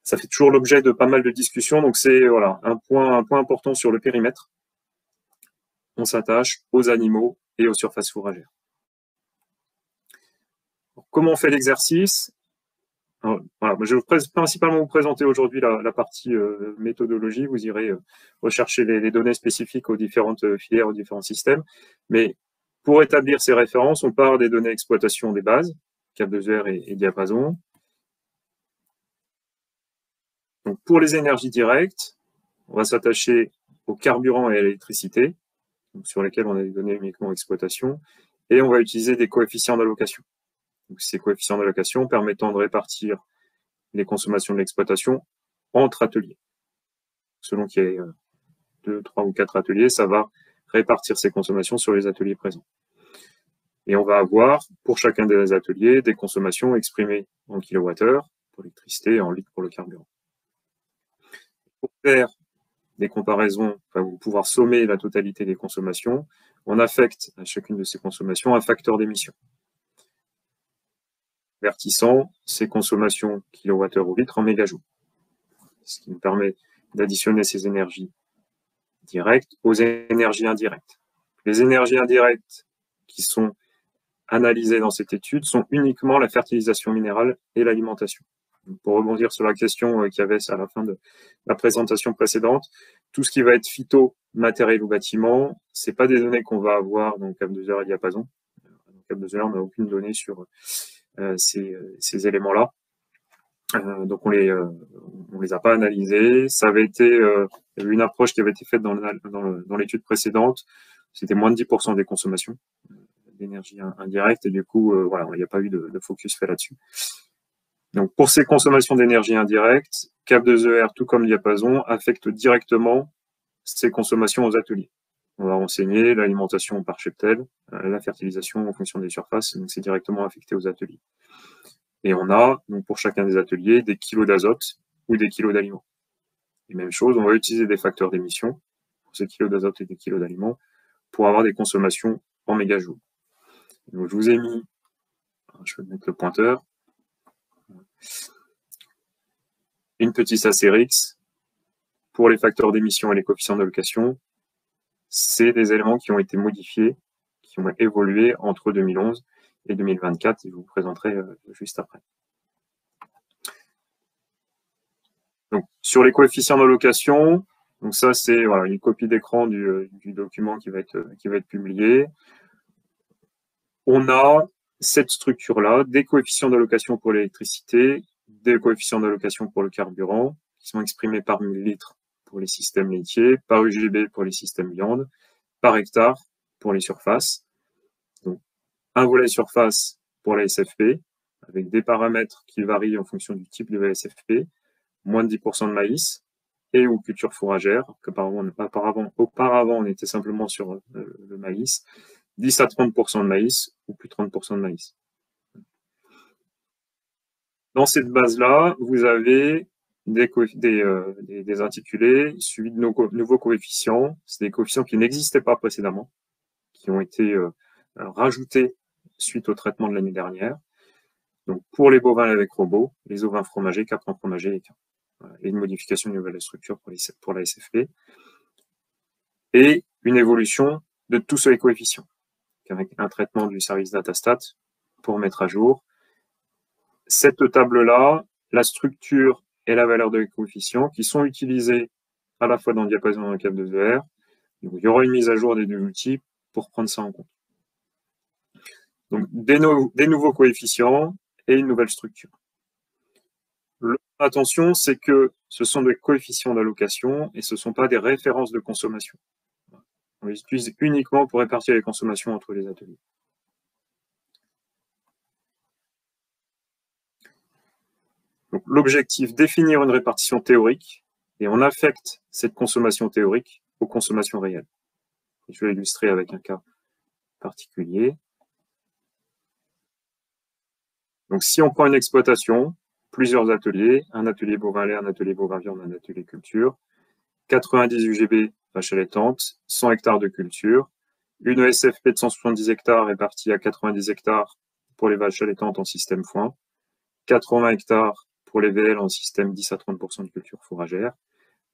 Ça fait toujours l'objet de pas mal de discussions. Donc c'est voilà, un point important sur le périmètre. On s'attache aux animaux et aux surfaces fourragères. Comment on fait l'exercice? Voilà, je vais principalement vous présenter aujourd'hui la partie méthodologie. Vous irez rechercher les données spécifiques aux différentes filières, aux différents systèmes. Mais pour établir ces références, on part des données d'exploitation des bases, câble 2ER et diapason. Donc, pour les énergies directes, on va s'attacher au carburant et à l'électricité, sur lesquels on a des données uniquement d'exploitation, et on va utiliser des coefficients d'allocation. Ces coefficients d'allocation permettant de répartir les consommations de l'exploitation entre ateliers. Selon qu'il y ait 2, 3 ou 4 ateliers, ça va répartir ces consommations sur les ateliers présents. Et on va avoir, pour chacun des ateliers, des consommations exprimées en kilowattheure pour l'électricité et en litres pour le carburant. Pour faire des comparaisons, ou pouvoir sommer la totalité des consommations, on affecte à chacune de ces consommations un facteur d'émission, convertissant ces consommations kilowattheure ou litres en mégajoules, ce qui nous permet d'additionner ces énergies directes aux énergies indirectes. Les énergies indirectes qui sont analysés dans cette étude sont uniquement la fertilisation minérale et l'alimentation. Pour rebondir sur la question qu'il y avait à la fin de la présentation précédente, tout ce qui va être phyto, matériel ou bâtiment, c'est pas des données qu'on va avoir dans Cap2R et Diapason. Dans Cap2R, on n'a aucune donnée sur ces éléments-là. Donc on les a pas analysés. Ça avait été il y avait une approche qui avait été faite dans l'étude précédente. C'était moins de 10% des consommations d'énergie indirecte et du coup voilà, il n'y a pas eu de focus fait là-dessus. Donc pour ces consommations d'énergie indirecte, Cap2ER tout comme Diapason affecte directement ces consommations aux ateliers. On va renseigner l'alimentation par cheptel, la fertilisation en fonction des surfaces, donc c'est directement affecté aux ateliers. Et on a, donc pour chacun des ateliers, des kilos d'azote ou des kilos d'aliments. Et même chose, on va utiliser des facteurs d'émission pour ces kilos d'azote et des kilos d'aliments pour avoir des consommations en mégajoules. Donc je vous ai mis, je vais mettre le pointeur, une petite astérix pour les facteurs d'émission et les coefficients d'allocation. C'est des éléments qui ont été modifiés, qui ont évolué entre 2011 et 2024, et je vous présenterai juste après. Donc, sur les coefficients d'allocation, donc ça c'est voilà, une copie d'écran du document qui va être publié. On a cette structure-là, des coefficients d'allocation pour l'électricité, des coefficients d'allocation pour le carburant, qui sont exprimés par millilitre pour les systèmes laitiers, par UGB pour les systèmes viande, par hectare pour les surfaces. Donc, un volet surface pour la SFP, avec des paramètres qui varient en fonction du type de la SFP, moins de 10% de maïs, et ou culture fourragère, auparavant on était simplement sur le maïs, 10 à 30% de maïs, ou plus 30% de maïs. Dans cette base-là, vous avez des intitulés suivis de nouveaux coefficients. C'est des coefficients qui n'existaient pas précédemment, qui ont été rajoutés suite au traitement de l'année dernière. Donc, pour les bovins avec robots, les ovins fromagers, caprins fromagers et équins. Et une modification de nouvelle structure pour la SFP. Et une évolution de tous ces coefficients, avec un traitement du service Datastat pour mettre à jour. Cette table-là, la structure et la valeur de coefficients qui sont utilisés à la fois dans le diapason et dans le Cap2ER. Donc, il y aura une mise à jour des deux outils pour prendre ça en compte. Donc, des nouveaux coefficients et une nouvelle structure. Attention, c'est que ce sont des coefficients d'allocation et ce ne sont pas des références de consommation. On les utilise uniquement pour répartir les consommations entre les ateliers. L'objectif, définir une répartition théorique et on affecte cette consommation théorique aux consommations réelles. Je vais illustrer avec un cas particulier. Donc, si on prend une exploitation, plusieurs ateliers, un atelier bovin lait, un atelier bovin viande, un atelier culture, 90 UGB vaches allaitantes, 100 hectares de culture, une SFP de 170 hectares répartie à 90 hectares pour les vaches allaitantes en système foin, 80 hectares pour les VL en système 10 à 30% de culture fourragère,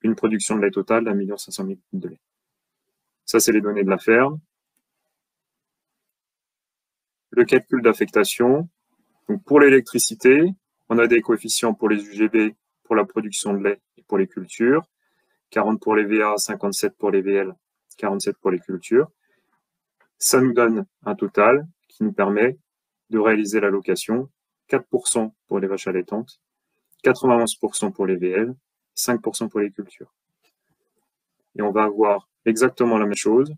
une production de lait totale d'1 500 000 litres de lait. Ça, c'est les données de la ferme. Le calcul d'affectation. Donc, pour l'électricité, on a des coefficients pour les UGB, pour la production de lait et pour les cultures, 40 pour les VA, 57 pour les VL, 47 pour les cultures. Ça nous donne un total qui nous permet de réaliser l'allocation, 4% pour les vaches allaitantes, 91% pour les VL, 5% pour les cultures. Et on va avoir exactement la même chose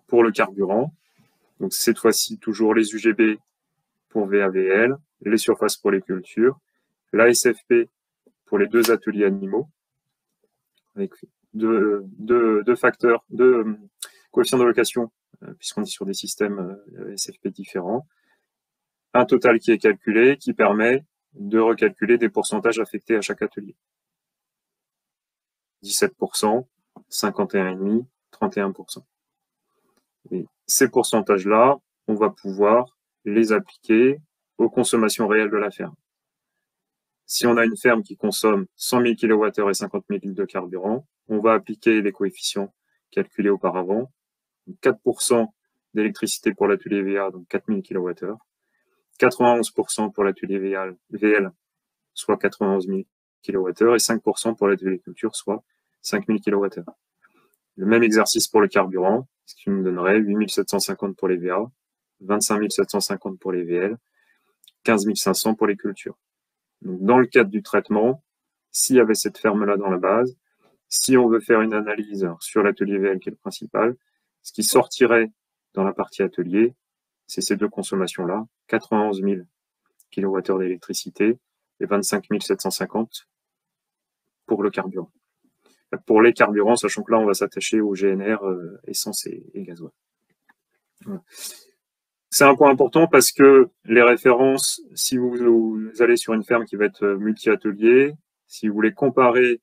pour le carburant. Donc cette fois-ci, toujours les UGB pour VAVL, les surfaces pour les cultures, la SFP pour les deux ateliers animaux, avec deux facteurs, deux coefficients d'allocation, puisqu'on est sur des systèmes SFP différents. Un total qui est calculé, qui permet de recalculer des pourcentages affectés à chaque atelier. 17%, 51,5%, 31%. Et ces pourcentages-là, on va pouvoir les appliquer aux consommations réelles de la ferme. Si on a une ferme qui consomme 100 000 kWh et 50 000 litres de carburant, on va appliquer les coefficients calculé auparavant, 4% d'électricité pour l'atelier VA, donc 4000 kWh, 91% pour l'atelier VL, soit 91 000 kWh, et 5% pour l'atelier culture, soit 5000 kWh. Le même exercice pour le carburant, ce qui nous donnerait 8 750 pour les VA, 25 750 pour les VL, 15 500 pour les cultures. Donc, dans le cadre du traitement, s'il y avait cette ferme-là dans la base, si on veut faire une analyse sur l'atelier VL qui est le principal, ce qui sortirait dans la partie atelier, c'est ces deux consommations-là, 91 000 kWh d'électricité et 25 750 pour le carburant. Pour les carburants, sachant que là, on va s'attacher au GNR, essence et gasoil. Voilà. C'est un point important parce que les références, si vous allez sur une ferme qui va être multi-atelier, si vous voulez comparer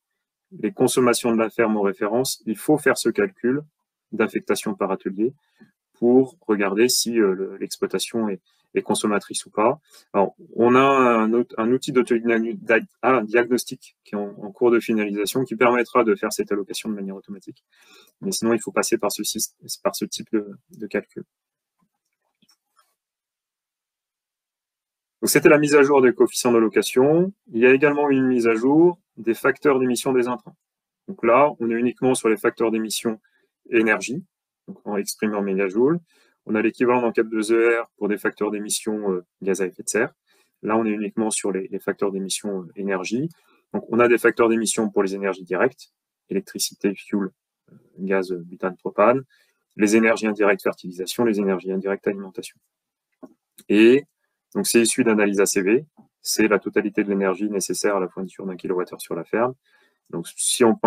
les consommations de la ferme aux références, il faut faire ce calcul d'affectation par atelier pour regarder si l'exploitation est consommatrice ou pas. Alors, on a un outil diagnostic qui est en cours de finalisation qui permettra de faire cette allocation de manière automatique. Mais sinon, il faut passer par ce type de calcul. Donc, c'était la mise à jour des coefficients d'allocation. Il y a également une mise à jour des facteurs d'émission des intrants. Donc là, on est uniquement sur les facteurs d'émission énergie, donc on exprime en mégajoules. On a l'équivalent dans CAP 2ER pour des facteurs d'émission gaz à effet de serre. Là, on est uniquement sur les facteurs d'émission énergie. Donc, on a des facteurs d'émission pour les énergies directes, électricité, fuel, gaz, butane, propane, les énergies indirectes fertilisation, les énergies indirectes alimentation. Et donc, c'est issu d'analyse ACV. C'est la totalité de l'énergie nécessaire à la fourniture d'un kilowattheure sur la ferme. Donc, si on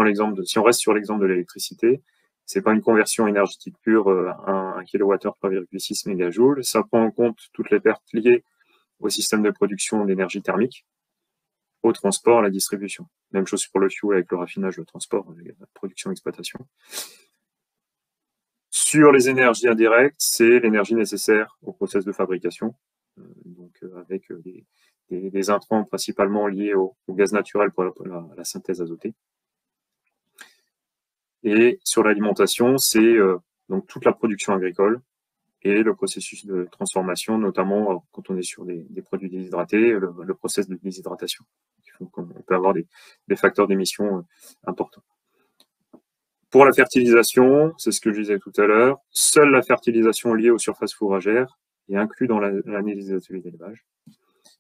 reste sur l'exemple de l'électricité, c'est pas une conversion énergétique pure, 1 kWh 3,6 mégajoules. Ça prend en compte toutes les pertes liées au système de production d'énergie thermique, au transport, à la distribution. Même chose pour le fuel avec le raffinage, le transport, la production, l'exploitation. Sur les énergies indirectes, c'est l'énergie nécessaire au process de fabrication, donc avec des intrants principalement liés au gaz naturel pour la synthèse azotée. Et sur l'alimentation, c'est donc toute la production agricole et le processus de transformation, notamment quand on est sur des produits déshydratés, le process de déshydratation. On peut avoir des facteurs d'émission importants. Pour la fertilisation, c'est ce que je disais tout à l'heure, seule la fertilisation liée aux surfaces fourragères est inclue dans l'analyse des ateliers d'élevage.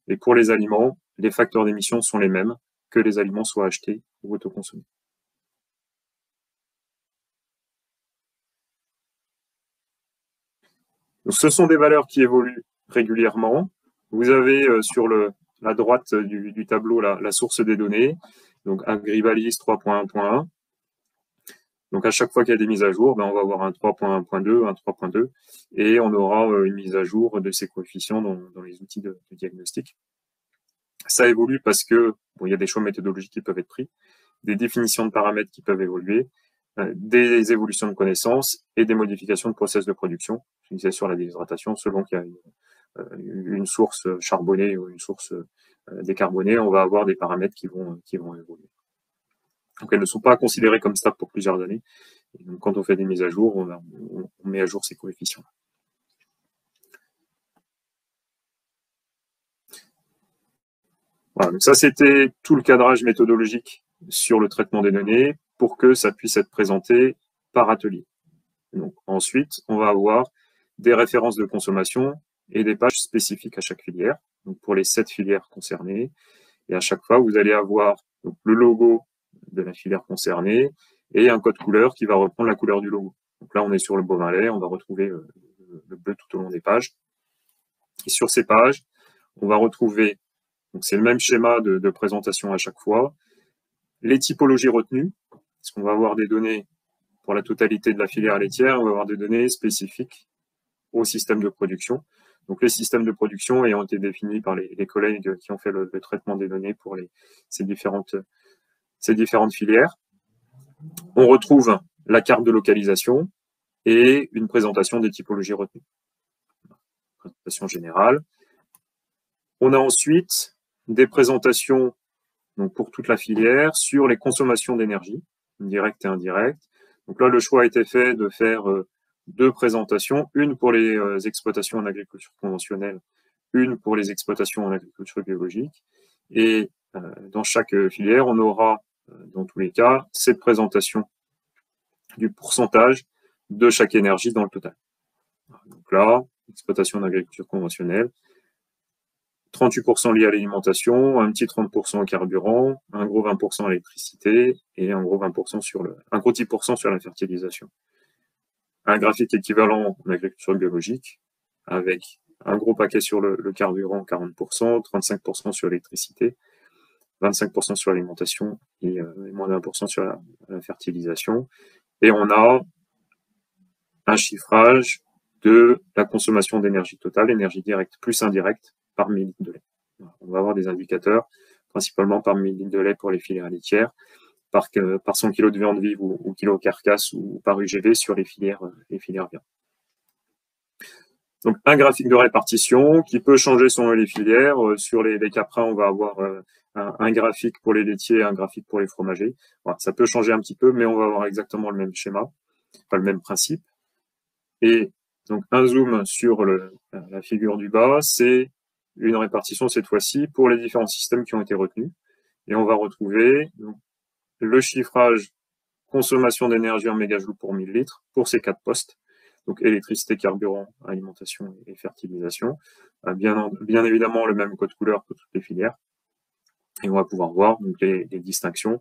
Et pour les aliments, les facteurs d'émission sont les mêmes, que les aliments soient achetés ou autoconsommés. Donc, ce sont des valeurs qui évoluent régulièrement. Vous avez sur la droite du tableau la source des données, donc Agribalis 3.1.1. Donc, à chaque fois qu'il y a des mises à jour, on va avoir un 3.1.2, un 3.2, et on aura une mise à jour de ces coefficients dans les outils de diagnostic. Ça évolue parce que il y a des choix méthodologiques qui peuvent être pris, des définitions de paramètres qui peuvent évoluer, des évolutions de connaissances et des modifications de process de production. Je disais sur la déshydratation, selon qu'il y a une source charbonnée ou une source décarbonée, on va avoir des paramètres qui vont évoluer. Donc, elles ne sont pas considérées comme stables pour plusieurs années. Et donc, quand on fait des mises à jour, on met à jour ces coefficients. Voilà, donc ça, c'était tout le cadrage méthodologique sur le traitement des données pour que ça puisse être présenté par atelier. Donc, ensuite, on va avoir des références de consommation et des pages spécifiques à chaque filière, donc pour les 7 filières concernées. Et à chaque fois, vous allez avoir donc, le logo de la filière concernée et un code couleur qui va reprendre la couleur du logo. Donc là, on est sur le bovin lait, on va retrouver le bleu tout au long des pages. Et sur ces pages, on va retrouver, donc c'est le même schéma de présentation à chaque fois, les typologies retenues, parce qu'on va avoir des données pour la totalité de la filière laitière, on va avoir des données spécifiques au système de production. Donc les systèmes de production ayant été définis par les collègues qui ont fait le traitement des données pour ces différentes filières. On retrouve la carte de localisation et une présentation des typologies retenues. Présentation générale. On a ensuite des présentations donc pour toute la filière sur les consommations d'énergie, directes et indirectes. Donc là, le choix a été fait de faire 2 présentations, une pour les exploitations en agriculture conventionnelle, une pour les exploitations en agriculture biologique. Et dans chaque filière, on aura, dans tous les cas, cette présentation du pourcentage de chaque énergie dans le total. Donc là, exploitation en agriculture conventionnelle, 38% lié à l'alimentation, un petit 30% au carburant, un gros 20% à l'électricité et un gros 20% un gros 10% sur la fertilisation. Un graphique équivalent en agriculture biologique avec un gros paquet sur le carburant, 40%, 35% sur l'électricité, 25% sur l'alimentation et moins de 1% sur la fertilisation. Et on a un chiffrage de la consommation d'énergie totale, énergie directe plus indirecte, par millilitre de lait. On va avoir des indicateurs, principalement par millilitre de lait pour les filières laitières, par 100 kg de viande vive ou kilo carcasse ou par UGV sur les filières viande. Donc, un graphique de répartition qui peut changer selon les filières. Sur les caprins, on va avoir un graphique pour les laitiers et un graphique pour les fromagers. Voilà, ça peut changer un petit peu, mais on va avoir exactement le même schéma, pas le même principe. Et donc, un zoom sur la figure du bas, c'est une répartition cette fois-ci pour les différents systèmes qui ont été retenus. Et on va retrouver donc, le chiffrage consommation d'énergie en mégajoules pour 1000 litres pour ces 4 postes. Donc électricité, carburant, alimentation et fertilisation. Bien évidemment, le même code couleur que toutes les filières. Et on va pouvoir voir donc, les distinctions.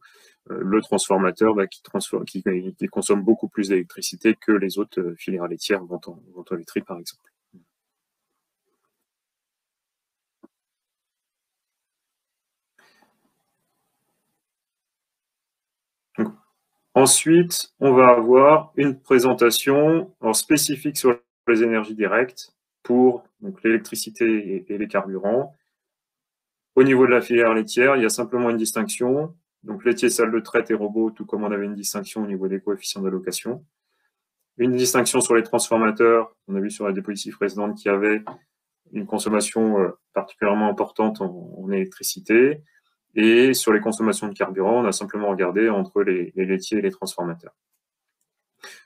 Le transformateur qui consomme beaucoup plus d'électricité que les autres filières laitières, vente en laiterie par exemple. Donc, ensuite, on va avoir une présentation spécifique sur les énergies directes pour l'électricité et les carburants. Au niveau de la filière laitière, il y a simplement une distinction. Donc, laitier, salle de traite et robots, tout comme on avait une distinction au niveau des coefficients d'allocation. Une distinction sur les transformateurs. On a vu sur la diapositive précédente qu'il y avait une consommation particulièrement importante en électricité. Et sur les consommations de carburant, on a simplement regardé entre les laitiers et les transformateurs.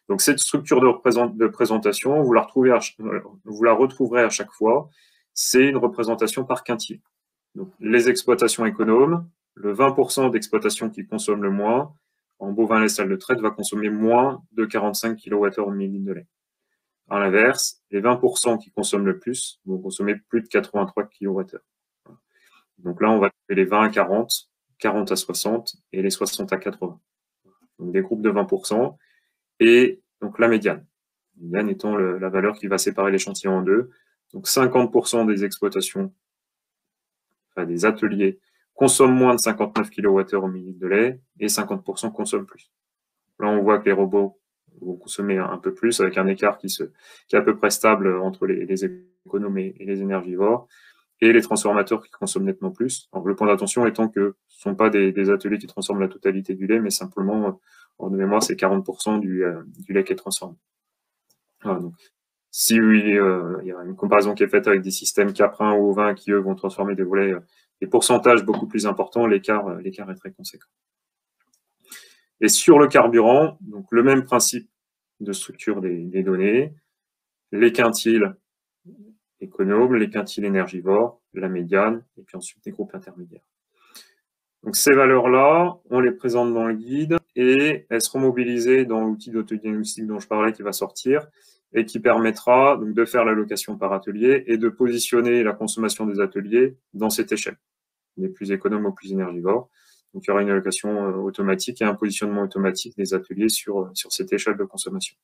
Donc, cette structure de présentation, vous la retrouverez à chaque fois. C'est une représentation par quintile. Donc, les exploitations économes, le 20% d'exploitations qui consomment le moins, en bovin lait salle de traite, va consommer moins de 45 kWh au millilitre de lait. À l'inverse, les 20% qui consomment le plus vont consommer plus de 83 kWh. Donc là, on va trouver les 20 à 40, 40 à 60 et les 60 à 80. Donc des groupes de 20% et donc la médiane. La médiane étant la valeur qui va séparer l'échantillon en deux. Donc 50% des exploitations, enfin des ateliers, consomment moins de 59 kWh au millilitre de lait et 50% consomment plus. Là, on voit que les robots vont consommer un peu plus avec un écart qui est à peu près stable entre les économes et les énergivores et les transformateurs qui consomment nettement plus. Alors, le point d'attention étant que ce ne sont pas des ateliers qui transforment la totalité du lait, mais simplement, en de mémoire, c'est 40% du lait qui est transformé. Voilà, donc, si il y a une comparaison qui est faite avec des systèmes caprins ou ovins qui, eux, vont transformer des pourcentages beaucoup plus importants, l'écart est très conséquent. Et sur le carburant, donc le même principe de structure des données, les quintiles économes, les quintiles énergivores, la médiane, et puis ensuite des groupes intermédiaires. Donc ces valeurs-là, on les présente dans le guide et elles seront mobilisées dans l'outil d'autodiagnostic dont je parlais qui va sortir et qui permettra donc de faire l'allocation par atelier et de positionner la consommation des ateliers dans cette échelle, des plus économes aux plus énergivores. Donc il y aura une allocation automatique et un positionnement automatique des ateliers sur cette échelle de consommation.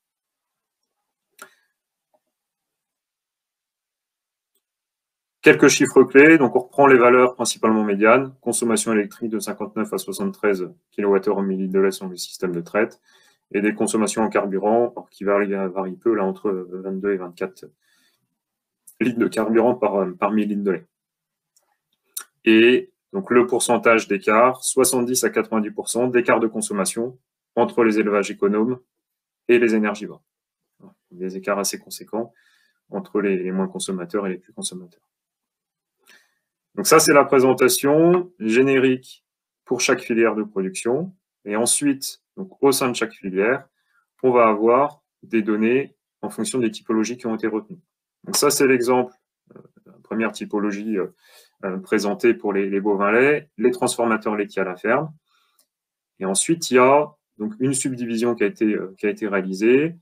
Quelques chiffres clés, donc on reprend les valeurs principalement médianes, consommation électrique de 59 à 73 kWh au millilitre de lait selon le système de traite, et des consommations en carburant qui varient peu, là, entre 22 et 24 litres de carburant par millilitre de lait. Et donc le pourcentage d'écart, 70 à 90% d'écart de consommation entre les élevages économes et les énergivores. Des écarts assez conséquents entre les moins consommateurs et les plus consommateurs. Donc ça, c'est la présentation générique pour chaque filière de production. Et ensuite, donc, au sein de chaque filière, on va avoir des données en fonction des typologies qui ont été retenues. Donc ça, c'est l'exemple, la première typologie présentée pour les bovins laits, les transformateurs laitiers à la ferme. Et ensuite, il y a donc une subdivision qui a été réalisée.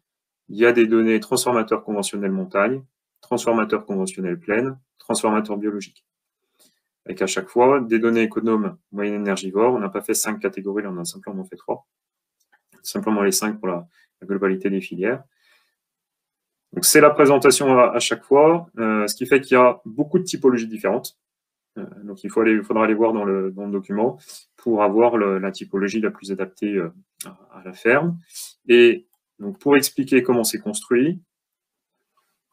Il y a des données transformateurs conventionnels montagne, transformateurs conventionnels plaine, transformateurs biologiques. Avec à chaque fois des données économes moyenne énergivore. On n'a pas fait 5 catégories, là on a simplement fait 3. Simplement les 5 pour la globalité des filières. Donc c'est la présentation à chaque fois, ce qui fait qu'il y a beaucoup de typologies différentes. Donc il faudra aller voir dans le document pour avoir la typologie la plus adaptée à la ferme. Et donc pour expliquer comment c'est construit,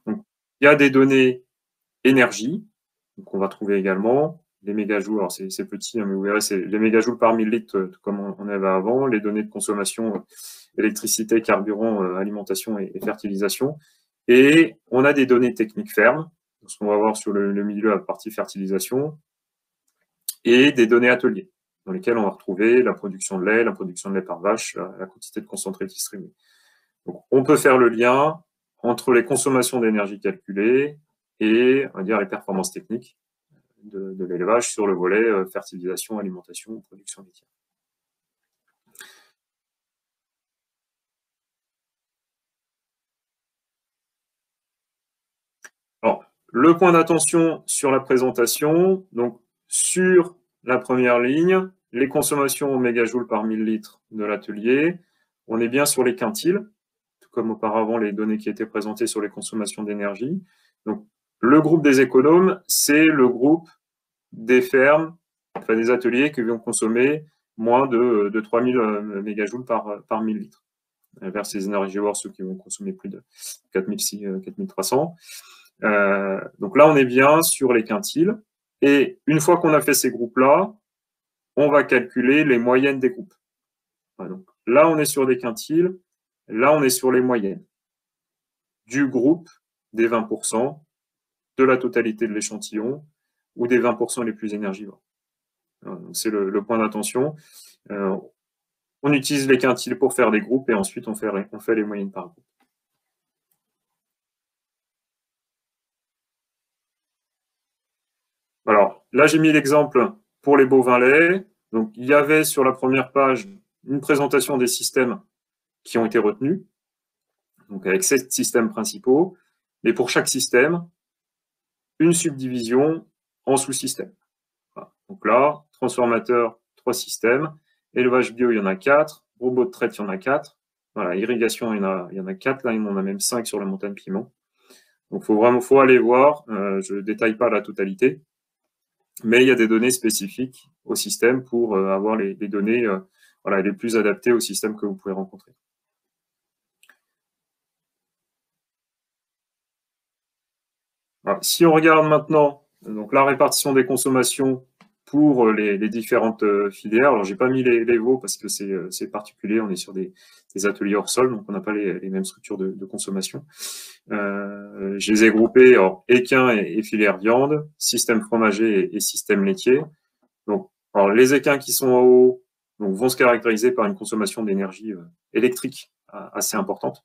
donc, il y a des données énergie, donc on va trouver également les mégajoules, alors c'est petit, hein, mais vous verrez, c'est les mégajoules par 1000 litres comme on avait avant, les données de consommation, électricité, carburant, alimentation et fertilisation. Et on a des données techniques fermes, ce qu'on va voir sur le milieu à la partie fertilisation, et des données ateliers, dans lesquelles on va retrouver la production de lait par vache, la quantité de concentré distribué. Donc, on peut faire le lien entre les consommations d'énergie calculées et, on va dire, les performances techniques de l'élevage sur le volet fertilisation, alimentation, production laitière. Alors, le point d'attention sur la présentation, donc sur la première ligne, les consommations au mégajoules par 1000 litres de l'atelier, on est bien sur les quintiles, tout comme auparavant les données qui étaient présentées sur les consommations d'énergie. Donc, le groupe des économes, c'est le groupe des fermes, enfin des ateliers qui vont consommer moins de 3000 mégajoules par 1000 litres. Vers ces énergivores, ceux qui vont consommer plus de 4300. Donc là, on est bien sur les quintiles. Et une fois qu'on a fait ces groupes-là, on va calculer les moyennes des groupes. Donc là, on est sur des quintiles. Là, on est sur les moyennes du groupe des 20%, de la totalité de l'échantillon ou des 20% les plus énergivores. C'est le point d'attention. On utilise les quintiles pour faire des groupes et ensuite on fait les moyennes par groupe. Alors là, j'ai mis l'exemple pour les bovins laits. Donc, il y avait sur la première page une présentation des systèmes qui ont été retenus, donc avec 7 systèmes principaux, et pour chaque système, une subdivision en sous-systèmes. Voilà. Donc là, transformateur, 3 systèmes, élevage bio, il y en a 4, robot de traite, il y en a 4, voilà, irrigation, il y en a 4, là, il y en a même 5 sur la montagne Piment. Donc, faut aller voir, je ne détaille pas la totalité, mais il y a des données spécifiques au système pour avoir les données les plus adaptées au système que vous pouvez rencontrer. Alors, si on regarde maintenant donc, la répartition des consommations pour les différentes filières, alors j'ai pas mis les veaux parce que c'est particulier, on est sur des ateliers hors sol, donc on n'a pas les mêmes structures de consommation. Je les ai groupés en équins et filière viande, système fromager et système laitier. Donc, alors, les équins qui sont en haut donc, vont se caractériser par une consommation d'énergie électrique assez importante.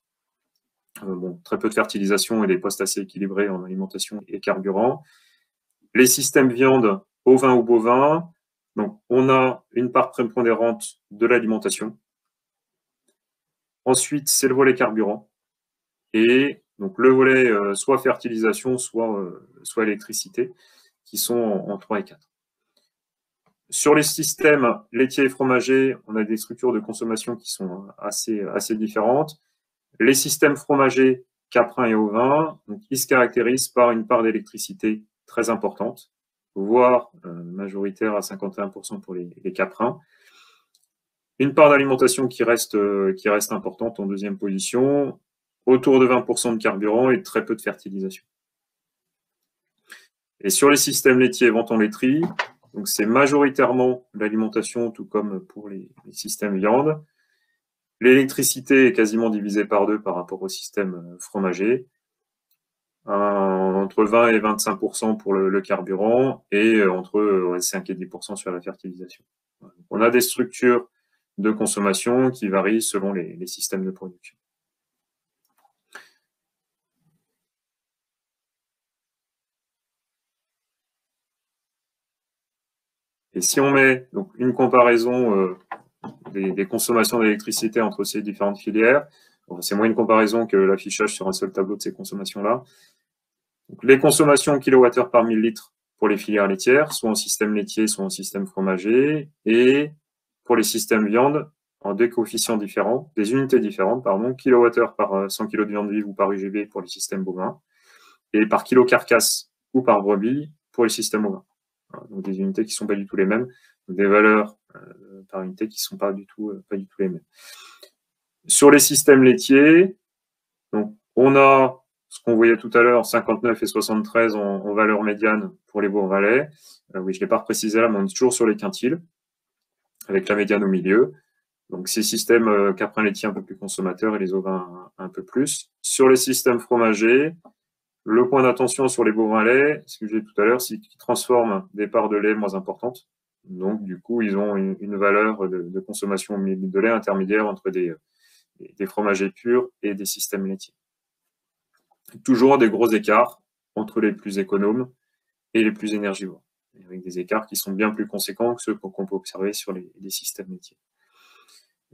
Bon, très peu de fertilisation et des postes assez équilibrés en alimentation et carburant. Les systèmes viande, ovins ou bovins, donc on a une part prépondérante de l'alimentation. Ensuite, c'est le volet carburant. Et donc le volet soit fertilisation, soit électricité, qui sont en 3 et 4. Sur les systèmes laitiers et fromagers, on a des structures de consommation qui sont assez différentes. Les systèmes fromagers, caprins et ovins, donc, ils se caractérisent par une part d'électricité très importante, voire majoritaire à 51% pour les caprins. Une part d'alimentation qui reste importante en deuxième position, autour de 20% de carburant et très peu de fertilisation. Et sur les systèmes laitiers et vente en laiterie, donc c'est majoritairement l'alimentation, tout comme pour les systèmes viande. L'électricité est quasiment divisée par 2 par rapport au système fromager. Entre 20 et 25% pour le carburant et entre 5 et 10% sur la fertilisation. On a des structures de consommation qui varient selon les systèmes de production. Et si on met donc, une comparaison des consommations d'électricité entre ces différentes filières, c'est moins une comparaison que l'affichage sur un seul tableau de ces consommations-là. Les consommations en kilowattheure par 1000 litres pour les filières laitières, soit en système laitier, soit en système fromager, et pour les systèmes viande, en deux coefficients différents, des unités différentes, pardon, kilowattheure par 100 kg de viande vive ou par UGV pour les systèmes bovins, et par kilo carcasse ou par brebis pour les systèmes ovins. Donc des unités qui ne sont pas du tout les mêmes, des valeurs par unité qui ne sont pas du tout les mêmes. Sur les systèmes laitiers, donc on a ce qu'on voyait tout à l'heure, 59 et 73 en valeur médiane pour les bovins laits. Oui, je ne l'ai pas précisé là, mais on est toujours sur les quintiles, avec la médiane au milieu. Donc ces systèmes caprins laitiers un peu plus consommateurs et les ovins un peu plus. Sur les systèmes fromagers, le point d'attention sur les bovins laits, ce que j'ai dit tout à l'heure, c'est qu'ils transforment des parts de lait moins importantes. Donc du coup, ils ont une valeur de consommation de lait intermédiaire entre des fromagers purs et des systèmes laitiers. Toujours des gros écarts entre les plus économes et les plus énergivores, avec des écarts qui sont bien plus conséquents que ceux qu'on peut observer sur les systèmes laitiers.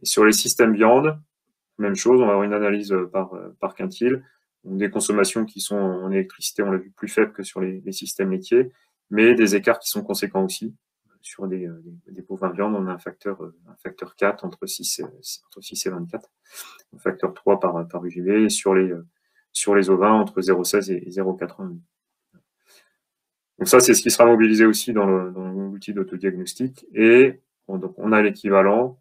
Et sur les systèmes viande, même chose, on va avoir une analyse par quintile, donc des consommations qui sont en électricité, on l'a vu, plus faibles que sur les systèmes laitiers, mais des écarts qui sont conséquents aussi. Sur des bovins viande, on a un facteur 4 entre 6 et 24, un facteur 3 par UGV, et sur les ovins entre 0,16 et 0,80. Donc ça, c'est ce qui sera mobilisé aussi dans l'outil d'autodiagnostic. Et bon, donc on a l'équivalent,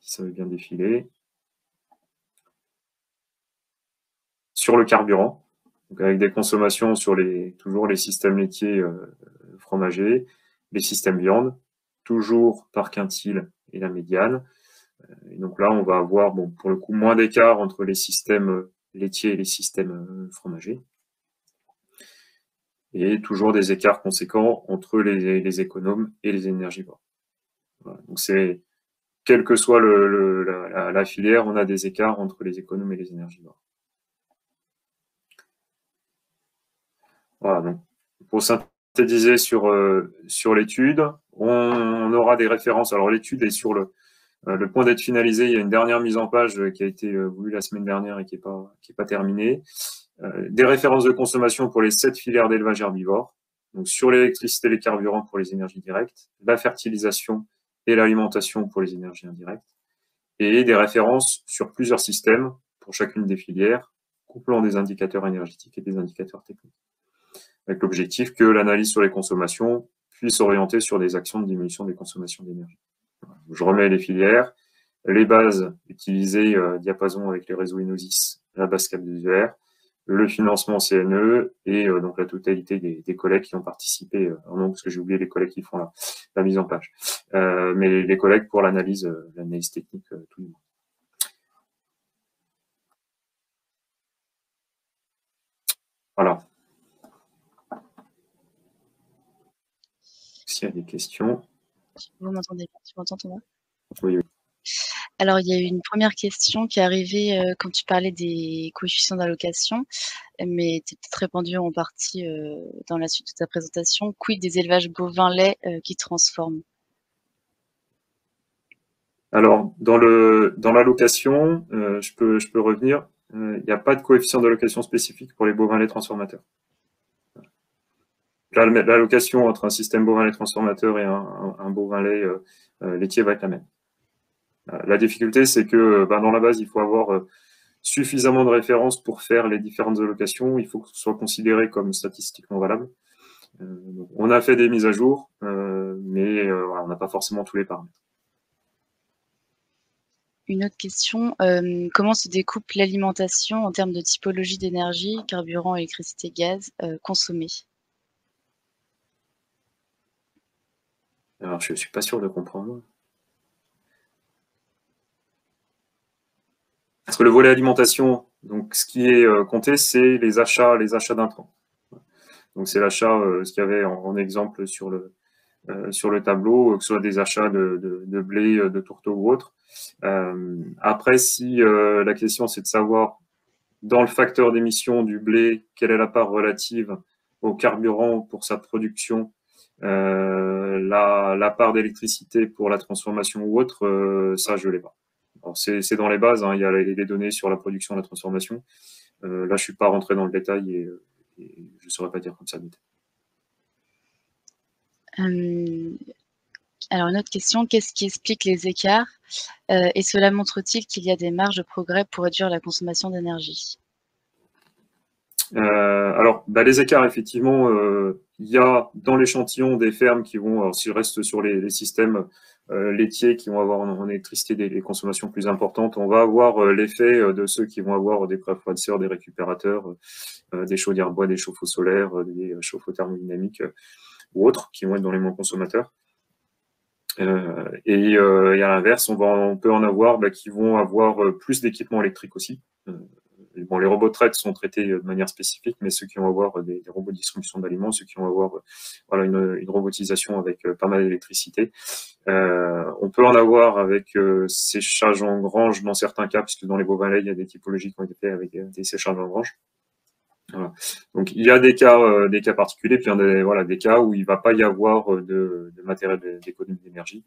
si ça veut bien défiler, sur le carburant, donc avec des consommations sur toujours les systèmes laitiers fromagers, les systèmes viande, toujours par quintile et la médiane. Et donc là, on va avoir, bon, pour le coup, moins d'écart entre les systèmes laitiers et les systèmes fromagers. Et toujours des écarts conséquents entre les économes et les énergivores. Voilà. Donc c'est, quelle que soit la filière, on a des écarts entre les économes et les énergivores. Voilà, donc pour synthétiser sur l'étude, on aura des références. Alors l'étude est sur le point d'être finalisé. Il y a une dernière mise en page qui a été voulue la semaine dernière et qui est pas terminée. Des références de consommation pour les 7 filières d'élevage herbivore, donc sur l'électricité et les carburants pour les énergies directes, la fertilisation et l'alimentation pour les énergies indirectes, et des références sur plusieurs systèmes pour chacune des filières, couplant des indicateurs énergétiques et des indicateurs techniques, avec l'objectif que l'analyse sur les consommations puisse s'orienter sur des actions de diminution des consommations d'énergie. Je remets les filières, les bases utilisées diapason avec les réseaux Inosis, la base CAP2ER, le financement CNE et donc la totalité des collègues qui ont participé, non, parce que j'ai oublié les collègues qui font la mise en page, mais les collègues pour l'analyse technique tout le monde. Voilà. S'il y a des questions. Vous m'entendez bien? Tu m'entends, Thomas? Oui, oui. Alors, il y a eu une première question qui est arrivée quand tu parlais des coefficients d'allocation, mais tu as peut-être répondu en partie dans la suite de ta présentation. Quid des élevages bovins laits qui transforment? Alors, dans l'allocation, je peux revenir. Il n'y a pas de coefficient d'allocation spécifique pour les bovins laits transformateurs. L'allocation entre un système bovin lait transformateur et un bovin lait laitier va être la même. La difficulté, c'est que dans la base, il faut avoir suffisamment de références pour faire les différentes allocations. Il faut que ce soit considéré comme statistiquement valable. On a fait des mises à jour, mais on n'a pas forcément tous les paramètres. Une autre question, comment se découpe l'alimentation en termes de typologie d'énergie, carburant, électricité, gaz consommés? Alors, je ne suis pas sûr de comprendre. Parce que le volet alimentation, donc ce qui est compté, c'est les achats d'intrants. Donc c'est l'achat, ce qu'il y avait en exemple sur le tableau, que ce soit des achats de blé, de tourteau ou autre. Après, si la question c'est de savoir dans le facteur d'émission du blé, quelle est la part relative au carburant pour sa production La part d'électricité pour la transformation ou autre, ça, je l'ai pas. Alors, c'est dans les bases, hein, il y a les données sur la production et la transformation. Là, je suis pas rentré dans le détail et je saurais pas dire comme ça. Alors, une autre question, qu'est-ce qui explique les écarts et cela montre-t-il qu'il y a des marges de progrès pour réduire la consommation d'énergie? Alors, les écarts, effectivement, il y a dans l'échantillon des fermes qui vont, alors si je reste sur les systèmes laitiers qui vont avoir en électricité des consommations plus importantes, on va avoir l'effet de ceux qui vont avoir des préfroidisseurs, des récupérateurs, des chaudières bois, des chauffe-eau solaires, des chauffe-eau thermodynamiques ou autres qui vont être dans les moins consommateurs. Et à l'inverse, on peut en avoir qui vont avoir plus d'équipements électriques aussi. Bon, les robots de traite sont traités de manière spécifique, mais ceux qui vont avoir des robots de distribution d'aliments, ceux qui vont avoir voilà, une robotisation avec pas mal d'électricité. On peut en avoir avec séchage en grange dans certains cas, puisque dans les bovins laits, il y a des typologies qui ont été faites avec des séchages en grange. Voilà. Donc il y a des cas particuliers, puis il y a voilà, des cas où il ne va pas y avoir de matériel d'économie d'énergie.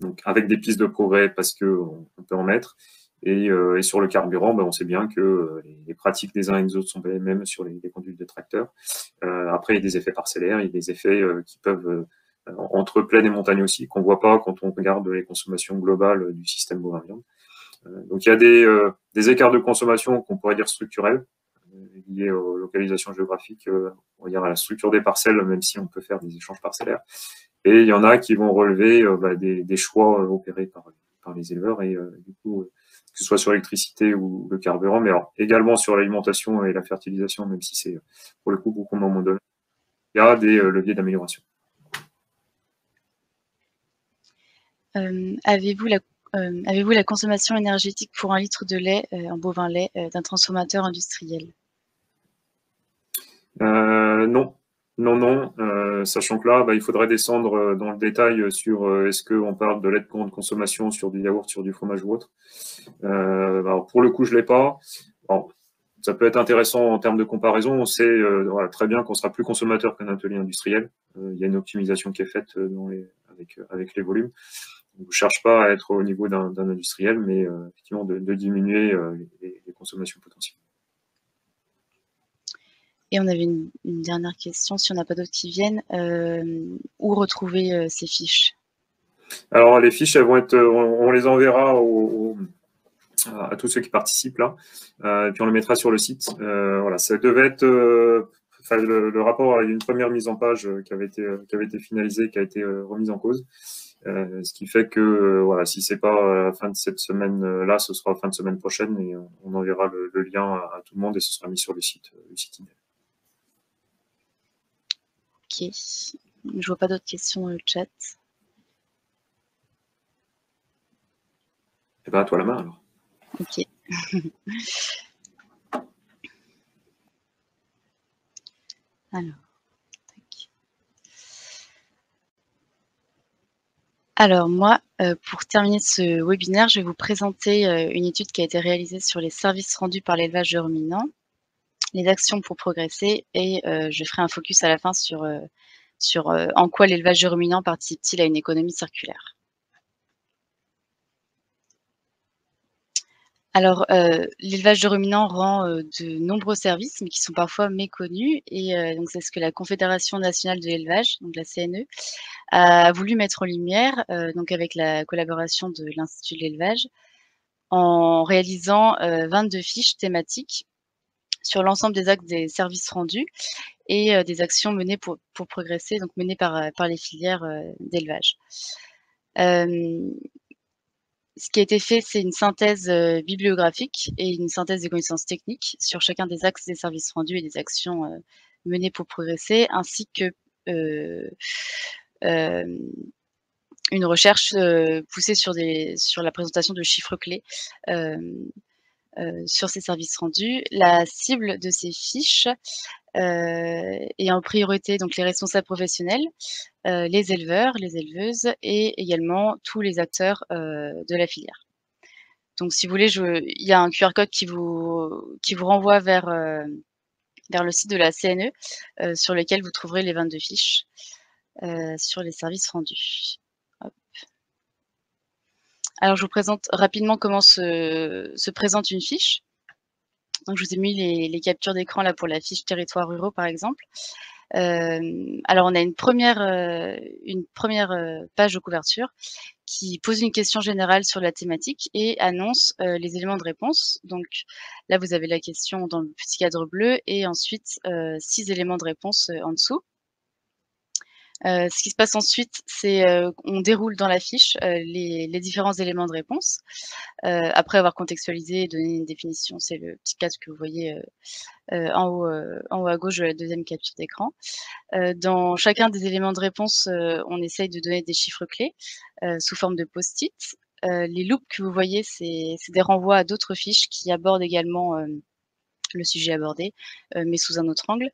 Donc avec des pistes de progrès parce qu'on peut en mettre. Et sur le carburant, on sait bien que les pratiques des uns et des autres sont pas les mêmes sur les conduites de tracteurs. Après, il y a des effets parcellaires, il y a des effets qui peuvent, entre plaine et montagne aussi, qu'on ne voit pas quand on regarde les consommations globales du système bovin-viande. Donc il y a des écarts de consommation qu'on pourrait dire structurels, liés aux localisations géographiques, on va dire à la structure des parcelles, même si on peut faire des échanges parcellaires. Et il y en a qui vont relever des choix opérés par les éleveurs et du coup, que ce soit sur l'électricité ou le carburant, mais alors également sur l'alimentation et la fertilisation, même si c'est pour le coup beaucoup moins mon domaine. Il y a des leviers d'amélioration. Avez-vous la consommation énergétique pour 1 litre de lait, en bovin lait, d'un transformateur industriel? Non. Non, sachant que là, il faudrait descendre dans le détail sur est-ce qu'on parle de lait de grande consommation sur du yaourt, sur du fromage ou autre. Alors pour le coup, je ne l'ai pas. Bon, ça peut être intéressant en termes de comparaison. On sait voilà, très bien qu'on sera plus consommateur qu'un atelier industriel. Il y a une optimisation qui est faite avec les volumes. On ne cherche pas à être au niveau d'un industriel, mais effectivement de diminuer les consommations potentielles. Et on avait une dernière question, si on n'a pas d'autres qui viennent. Où retrouver ces fiches? Alors les fiches, elles vont être, on les enverra à tous ceux qui participent là, et puis on les mettra sur le site. Voilà, ça devait être, le rapport a eu une première mise en page qui avait été finalisée, qui a été remise en cause. Ce qui fait que voilà, si c'est pas à la fin de cette semaine-là, ce sera à la fin de semaine prochaine et on enverra le lien à tout le monde et ce sera mis sur le site IDEL. Ok, je vois pas d'autres questions dans le chat. Et à toi la main alors. Ok. Alors moi, pour terminer ce webinaire, je vais vous présenter une étude qui a été réalisée sur les services rendus par l'élevage de ruminants, les actions pour progresser et je ferai un focus à la fin sur en quoi l'élevage de ruminants participe-t-il à une économie circulaire. Alors, l'élevage de ruminants rend de nombreux services, mais qui sont parfois méconnus et donc c'est ce que la Confédération nationale de l'élevage, donc la CNE, a voulu mettre en lumière, donc avec la collaboration de l'Institut de l'élevage, en réalisant 22 fiches thématiques sur l'ensemble des actes des services rendus et des actions menées pour progresser, donc menées par les filières d'élevage. Ce qui a été fait, c'est une synthèse bibliographique et une synthèse des connaissances techniques sur chacun des axes des services rendus et des actions menées pour progresser, ainsi que une recherche poussée sur la présentation de chiffres clés sur ces services rendus. La cible de ces fiches est en priorité donc les responsables professionnels, les éleveurs, les éleveuses et également tous les acteurs de la filière. Donc si vous voulez, il y a un QR code qui vous renvoie vers vers le site de la CNE, sur lequel vous trouverez les 22 fiches sur les services rendus. Hop. Alors, je vous présente rapidement comment se présente une fiche. Donc, je vous ai mis les captures d'écran là pour la fiche territoires ruraux, par exemple. Alors, on a une première page de couverture qui pose une question générale sur la thématique et annonce les éléments de réponse. Donc là, vous avez la question dans le petit cadre bleu et ensuite 6 éléments de réponse en dessous. Ce qui se passe ensuite, c'est on déroule dans la fiche les différents éléments de réponse. Après avoir contextualisé et donné une définition, c'est le petit cadre que vous voyez en haut à gauche de la deuxième capture d'écran. Dans chacun des éléments de réponse, on essaye de donner des chiffres clés sous forme de post-it. Les loupes que vous voyez, c'est des renvois à d'autres fiches qui abordent également le sujet abordé, mais sous un autre angle.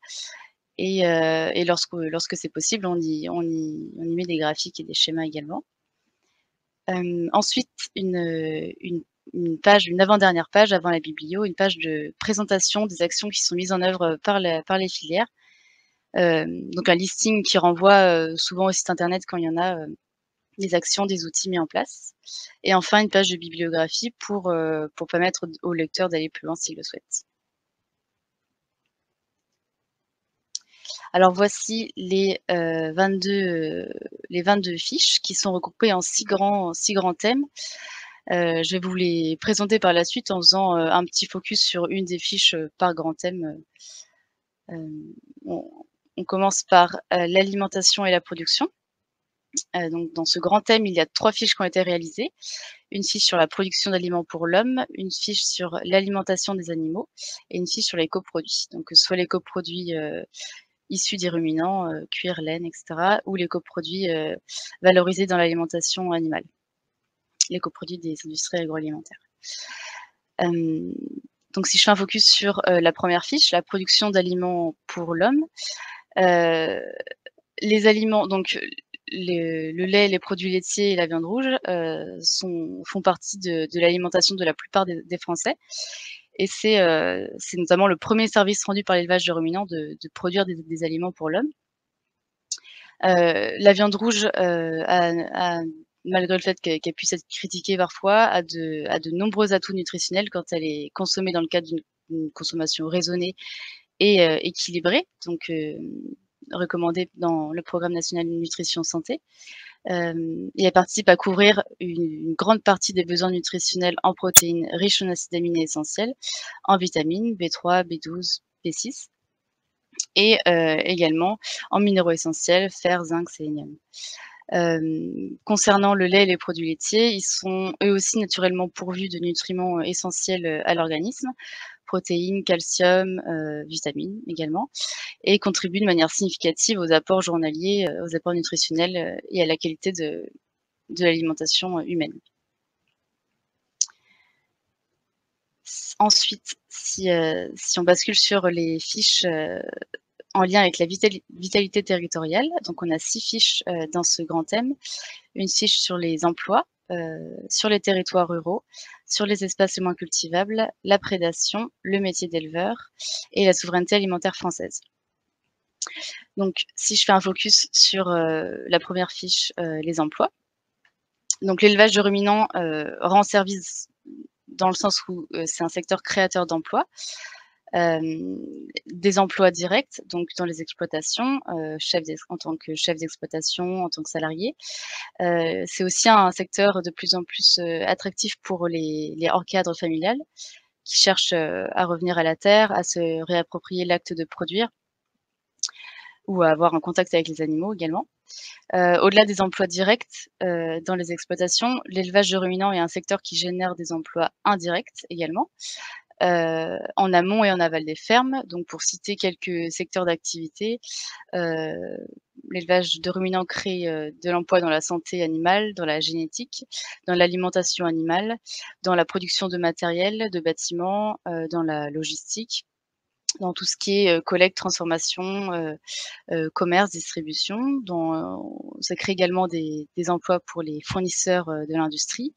Et lorsque c'est possible, on y met des graphiques et des schémas également. Ensuite, une avant-dernière page, avant la biblio, une page de présentation des actions qui sont mises en œuvre par les filières. Donc un listing qui renvoie souvent au site internet quand il y en a, des actions, des outils mis en place. Et enfin, une page de bibliographie pour permettre au lecteur d'aller plus loin s'il le souhaite. Alors voici les 22 fiches qui sont regroupées en 6 grands thèmes. Je vais vous les présenter par la suite en faisant un petit focus sur une des fiches par grand thème. On commence par l'alimentation et la production. Donc dans ce grand thème, il y a 3 fiches qui ont été réalisées. Une fiche sur la production d'aliments pour l'homme, une fiche sur l'alimentation des animaux et une fiche sur les coproduits. Donc soit les coproduits issus des ruminants, cuir, laine, etc. ou les coproduits valorisés dans l'alimentation animale, les coproduits des industries agroalimentaires. Donc si je fais un focus sur la première fiche, la production d'aliments pour l'homme, les aliments, donc le lait, les produits laitiers et la viande rouge font partie de l'alimentation de la plupart des Français. Et c'est notamment le premier service rendu par l'élevage de ruminants de produire des aliments pour l'homme. La viande rouge, malgré le fait qu'elle puisse être critiquée parfois, a de nombreux atouts nutritionnels quand elle est consommée dans le cadre d'une consommation raisonnée et équilibrée, donc recommandée dans le programme national de nutrition santé. Et elle participe à couvrir une grande partie des besoins nutritionnels en protéines riches en acides aminés essentiels, en vitamines B3, B12, B6 et également en minéraux essentiels, fer, zinc, sélénium. Concernant le lait et les produits laitiers, ils sont eux aussi naturellement pourvus de nutriments essentiels à l'organisme, protéines, calcium, vitamines également, et contribuent de manière significative aux apports journaliers, aux apports nutritionnels et à la qualité de l'alimentation humaine. Ensuite, si on bascule sur les fiches en lien avec la vitalité territoriale, donc on a 6 fiches dans ce grand thème. Une fiche sur les emplois, sur les territoires ruraux, sur les espaces les moins cultivables, la prédation, le métier d'éleveur et la souveraineté alimentaire française. Donc si je fais un focus sur la première fiche, les emplois. Donc l'élevage de ruminants rend service dans le sens où c'est un secteur créateur d'emplois. Des emplois directs, donc dans les exploitations, en tant que chef d'exploitation, en tant que salarié. C'est aussi un secteur de plus en plus attractif pour les hors cadres familiales qui cherchent à revenir à la terre, à se réapproprier l'acte de produire ou à avoir un contact avec les animaux également. Au-delà des emplois directs dans les exploitations, l'élevage de ruminants est un secteur qui génère des emplois indirects également. En amont et en aval des fermes. Donc pour citer quelques secteurs d'activité, l'élevage de ruminants crée de l'emploi dans la santé animale, dans la génétique, dans l'alimentation animale, dans la production de matériel, de bâtiments, dans la logistique, dans tout ce qui est, collecte, transformation, commerce, distribution. Ça crée également des emplois pour les fournisseurs, de l'industrie,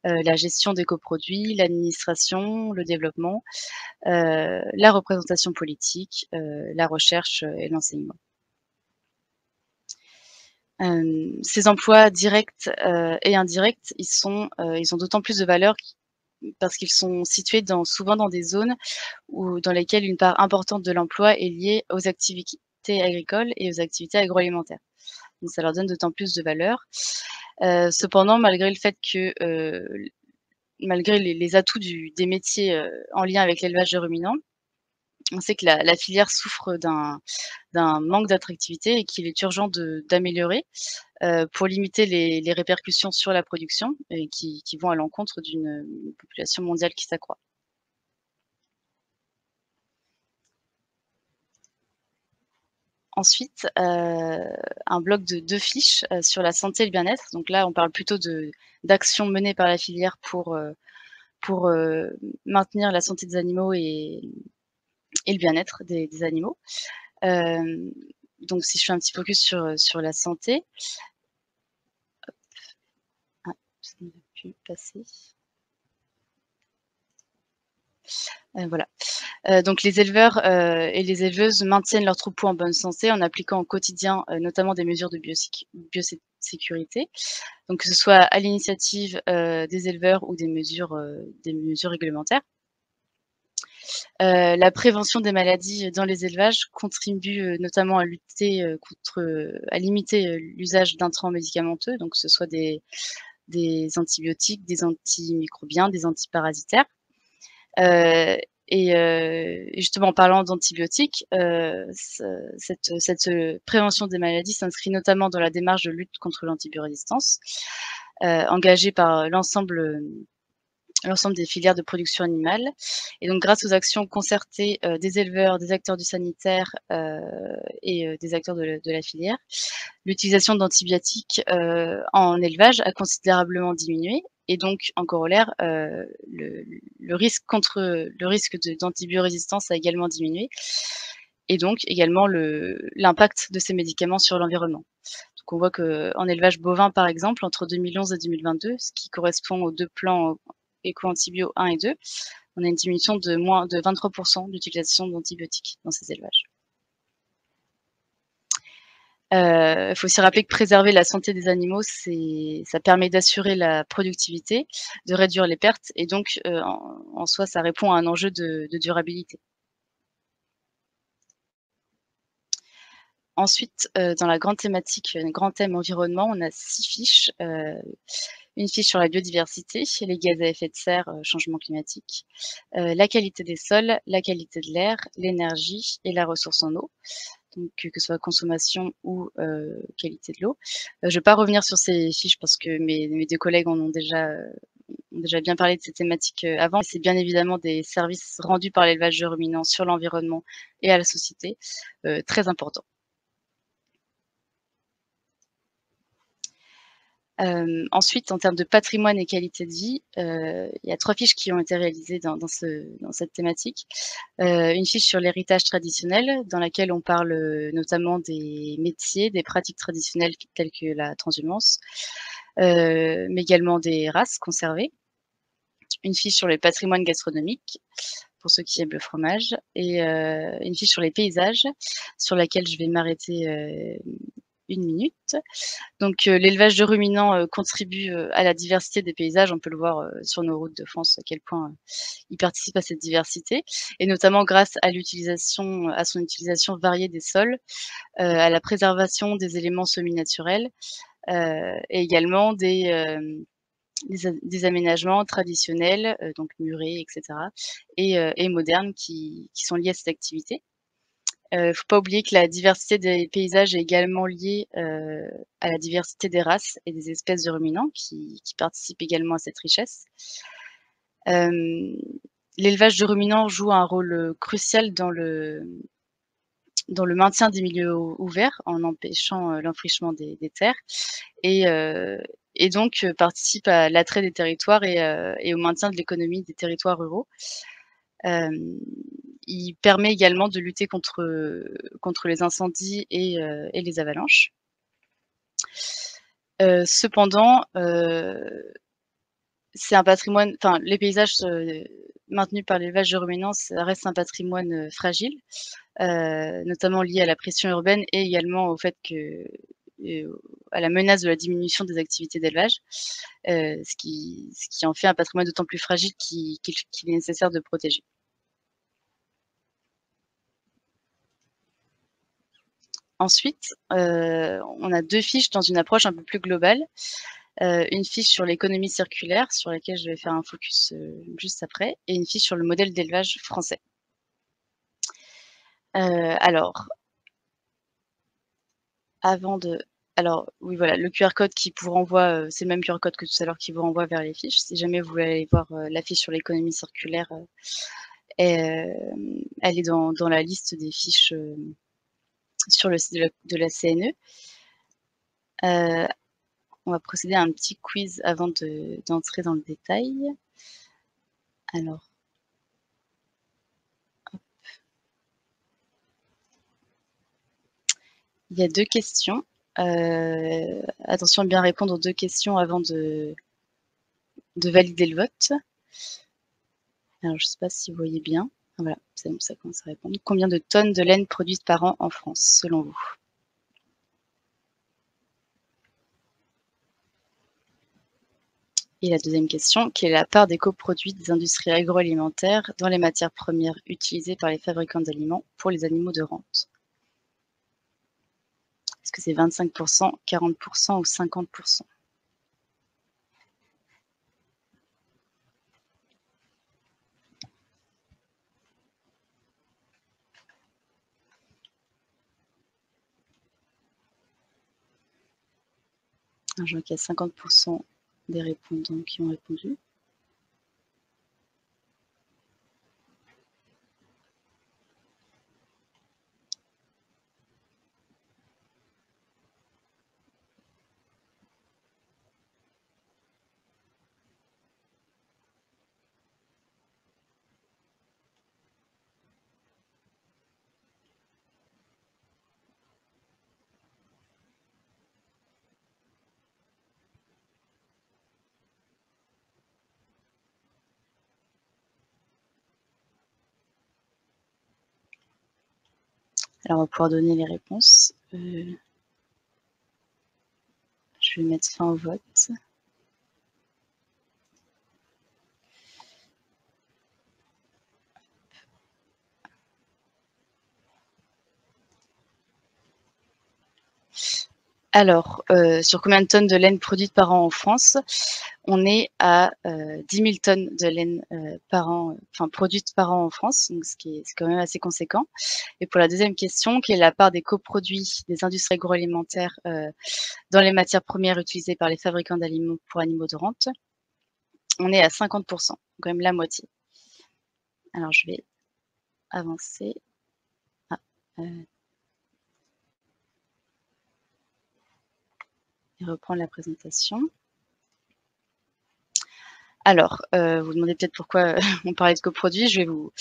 la gestion des coproduits, l'administration, le développement, la représentation politique, la recherche, et l'enseignement. Ces emplois directs, et indirects, ils ont d'autant plus de valeur parce qu'ils sont situés souvent dans des zones dans lesquelles une part importante de l'emploi est liée aux activités agricoles et aux activités agroalimentaires. Donc ça leur donne d'autant plus de valeur. Cependant, malgré le fait que, malgré les atouts des métiers, en lien avec l'élevage de ruminants, on sait que la filière souffre d'un manque d'attractivité et qu'il est urgent d'améliorer, pour limiter les répercussions sur la production et qui vont à l'encontre d'une population mondiale qui s'accroît. Ensuite, un bloc de 2 fiches, sur la santé et le bien-être. Donc là, on parle plutôt d'actions menées par la filière pour maintenir la santé des animaux et le bien-être des animaux. Donc si je fais un petit focus sur la santé. Hop. Ah, ça ne veut plus passer. Voilà. Donc les éleveurs, et les éleveuses maintiennent leurs troupeaux en bonne santé en appliquant au quotidien, notamment des mesures de biosécurité. Donc que ce soit à l'initiative, des éleveurs ou des mesures réglementaires. La prévention des maladies dans les élevages contribue, notamment à limiter, l'usage d'intrants médicamenteux, donc que ce soit des antibiotiques, des antimicrobiens, des antiparasitaires. Et justement en parlant d'antibiotiques, cette prévention des maladies s'inscrit notamment dans la démarche de lutte contre l'antibiorésistance, engagée par l'ensemble des filières de production animale. Et donc grâce aux actions concertées, des éleveurs, des acteurs du sanitaire, et des acteurs de la filière, l'utilisation d'antibiotiques, en élevage a considérablement diminué et donc en corollaire, le risque d'antibiorésistance a également diminué et donc également l'impact de ces médicaments sur l'environnement. Donc on voit qu'en élevage bovin, par exemple, entre 2011 et 2022, ce qui correspond aux 2 plans éco-antibio 1 et 2, on a une diminution de moins de 23 % d'utilisation d'antibiotiques dans ces élevages. Il faut aussi rappeler que préserver la santé des animaux, ça permet d'assurer la productivité, de réduire les pertes et donc, en soi, ça répond à un enjeu de durabilité. Ensuite, dans la grande thématique, grand thème environnement, on a 6 fiches. Une fiche sur la biodiversité, les gaz à effet de serre, changement climatique, la qualité des sols, la qualité de l'air, l'énergie et la ressource en eau. Donc que ce soit consommation ou qualité de l'eau. Je ne vais pas revenir sur ces fiches parce que mes 2 collègues ont déjà bien parlé de ces thématiques, avant. C'est bien évidemment des services rendus par l'élevage de ruminants sur l'environnement et à la société, très importants. Ensuite, en termes de patrimoine et qualité de vie, il y a 3 fiches qui ont été réalisées dans cette thématique. Une fiche sur l'héritage traditionnel, dans laquelle on parle, notamment des métiers, des pratiques traditionnelles telles que la transhumance, mais également des races conservées. Une fiche sur le patrimoine gastronomique, pour ceux qui aiment le fromage et une fiche sur les paysages, sur laquelle je vais m'arrêter, 1 minute. Donc l'élevage de ruminants, contribue, à la diversité des paysages. On peut le voir, sur nos routes de France, à quel point, il participe à cette diversité et notamment grâce à son utilisation variée des sols, à la préservation des éléments semi-naturels, et également des aménagements traditionnels, donc murés et cetera et modernes qui sont liés à cette activité. Faut pas oublier que la diversité des paysages est également liée, à la diversité des races et des espèces de ruminants qui participent également à cette richesse. L'élevage de ruminants joue un rôle, crucial dans le maintien des milieux ouverts en empêchant, l'enfrichement des terres et donc participe à l'attrait des territoires et au maintien de l'économie des territoires ruraux. il permet également de lutter contre les incendies et les avalanches. Cependant, c'est un patrimoine, enfin, les paysages maintenus par l'élevage de ruminants, ça reste un patrimoine fragile, notamment lié à la pression urbaine et également au fait que à la menace de la diminution des activités d'élevage, ce qui en fait un patrimoine d'autant plus fragile qu'il est nécessaire de protéger. Ensuite, on a 2 fiches dans une approche un peu plus globale. Une fiche sur l'économie circulaire, sur laquelle je vais faire un focus juste après, et une fiche sur le modèle d'élevage français. Alors oui, voilà, le QR code qui vous renvoie, c'est le même QR code que tout à l'heure qui vous renvoie vers les fiches. Si jamais vous voulez aller voir la fiche sur l'économie circulaire, elle est dans la liste des fiches sur le site de la CNE. On va procéder à un petit quiz avant d'entrer dans le détail. Alors, hop. Il y a 2 questions. Attention à bien répondre aux 2 questions avant de valider le vote. Alors, je ne sais pas si vous voyez bien. Ah, voilà, c'est bon, ça commence à répondre. Combien de tonnes de laine produites par an en France, selon vous? Et la deuxième question, quelle est la part des coproduits des industries agroalimentaires dans les matières premières utilisées par les fabricants d'aliments pour les animaux de rente? Est-ce que c'est 25%, 40% ou 50%? Alors, je vois qu'il y a 50% des répondants qui ont répondu. Alors, on va pouvoir donner les réponses. Je vais mettre fin au vote. Alors, sur combien de tonnes de laine produites par an en France? On est à 10 000 tonnes de laine par an, enfin produites par an en France, donc c'est quand même assez conséquent. Et pour la deuxième question, quelle est la part des coproduits des industries agroalimentaires dans les matières premières utilisées par les fabricants d'aliments pour animaux de rente? On est à 50%, quand même la moitié. Alors je vais avancer. Et reprendre la présentation. Alors, vous demandez peut-être pourquoi on parlait de coproduits. Je vais vous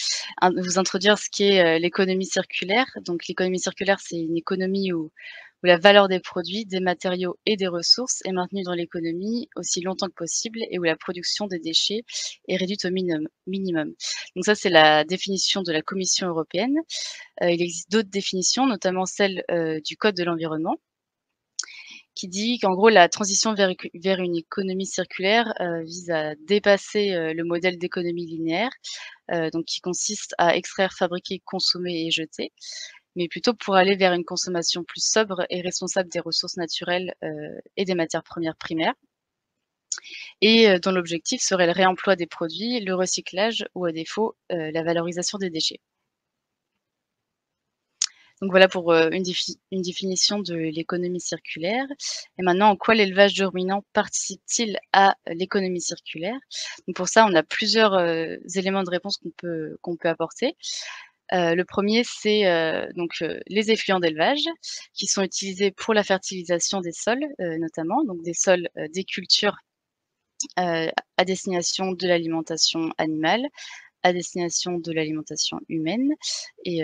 introduire ce qu'est l'économie circulaire. Donc l'économie circulaire, c'est une économie où la valeur des produits, des matériaux et des ressources est maintenue dans l'économie aussi longtemps que possible et où la production des déchets est réduite au minimum. Donc ça, c'est la définition de la Commission européenne. Il existe d'autres définitions, notamment celle du Code de l'environnement, qui dit qu'en gros, la transition vers une économie circulaire vise à dépasser le modèle d'économie linéaire, donc qui consiste à extraire, fabriquer, consommer et jeter, mais plutôt pour aller vers une consommation plus sobre et responsable des ressources naturelles et des matières premières primaires, et dont l'objectif serait le réemploi des produits, le recyclage ou à défaut la valorisation des déchets. Donc voilà pour une définition de l'économie circulaire. Et maintenant, en quoi l'élevage de ruminants participe-t-il à l'économie circulaire? Donc pour ça, on a plusieurs éléments de réponse qu'on peut apporter. Le premier, c'est les effluents d'élevage qui sont utilisés pour la fertilisation des sols, notamment, donc des sols des cultures à destination de l'alimentation animale, à destination de l'alimentation humaine et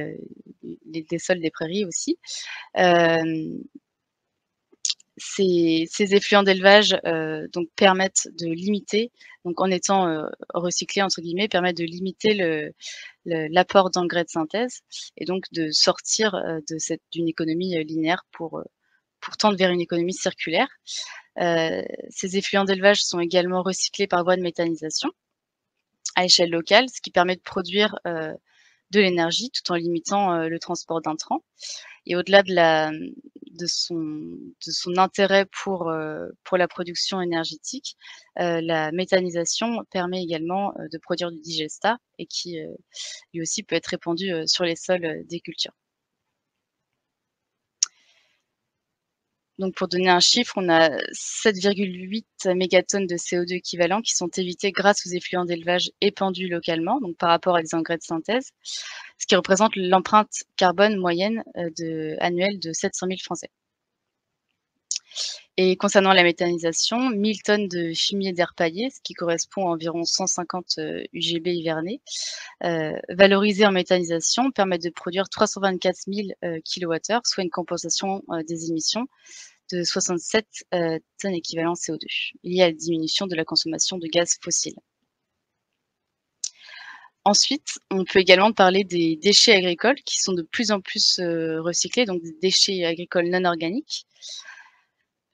des sols des prairies aussi. Ces effluents d'élevage donc permettent de limiter, donc en étant recyclés entre guillemets, permettent de limiter l'apport d'engrais de synthèse et donc de sortir d'une économie linéaire pour tendre vers une économie circulaire. Ces effluents d'élevage sont également recyclés par voie de méthanisation à échelle locale, ce qui permet de produire de l'énergie tout en limitant le transport d'intrants. Et au-delà de son intérêt pour la production énergétique, la méthanisation permet également de produire du digestat et qui lui aussi peut être répandu sur les sols des cultures. Donc pour donner un chiffre, on a 7,8 mégatonnes de CO2 équivalent qui sont évitées grâce aux effluents d'élevage épandus localement, donc par rapport à des engrais de synthèse, ce qui représente l'empreinte carbone moyenne annuelle de 700 000 Français. Et concernant la méthanisation, 1000 tonnes de fumier d'air paillé, ce qui correspond à environ 150 UGB hivernés, valorisés en méthanisation, permettent de produire 324 000 kWh, soit une compensation des émissions de 67 tonnes équivalent CO2, liées à la diminution de la consommation de gaz fossiles. Ensuite, on peut également parler des déchets agricoles qui sont de plus en plus recyclés, donc des déchets agricoles non organiques.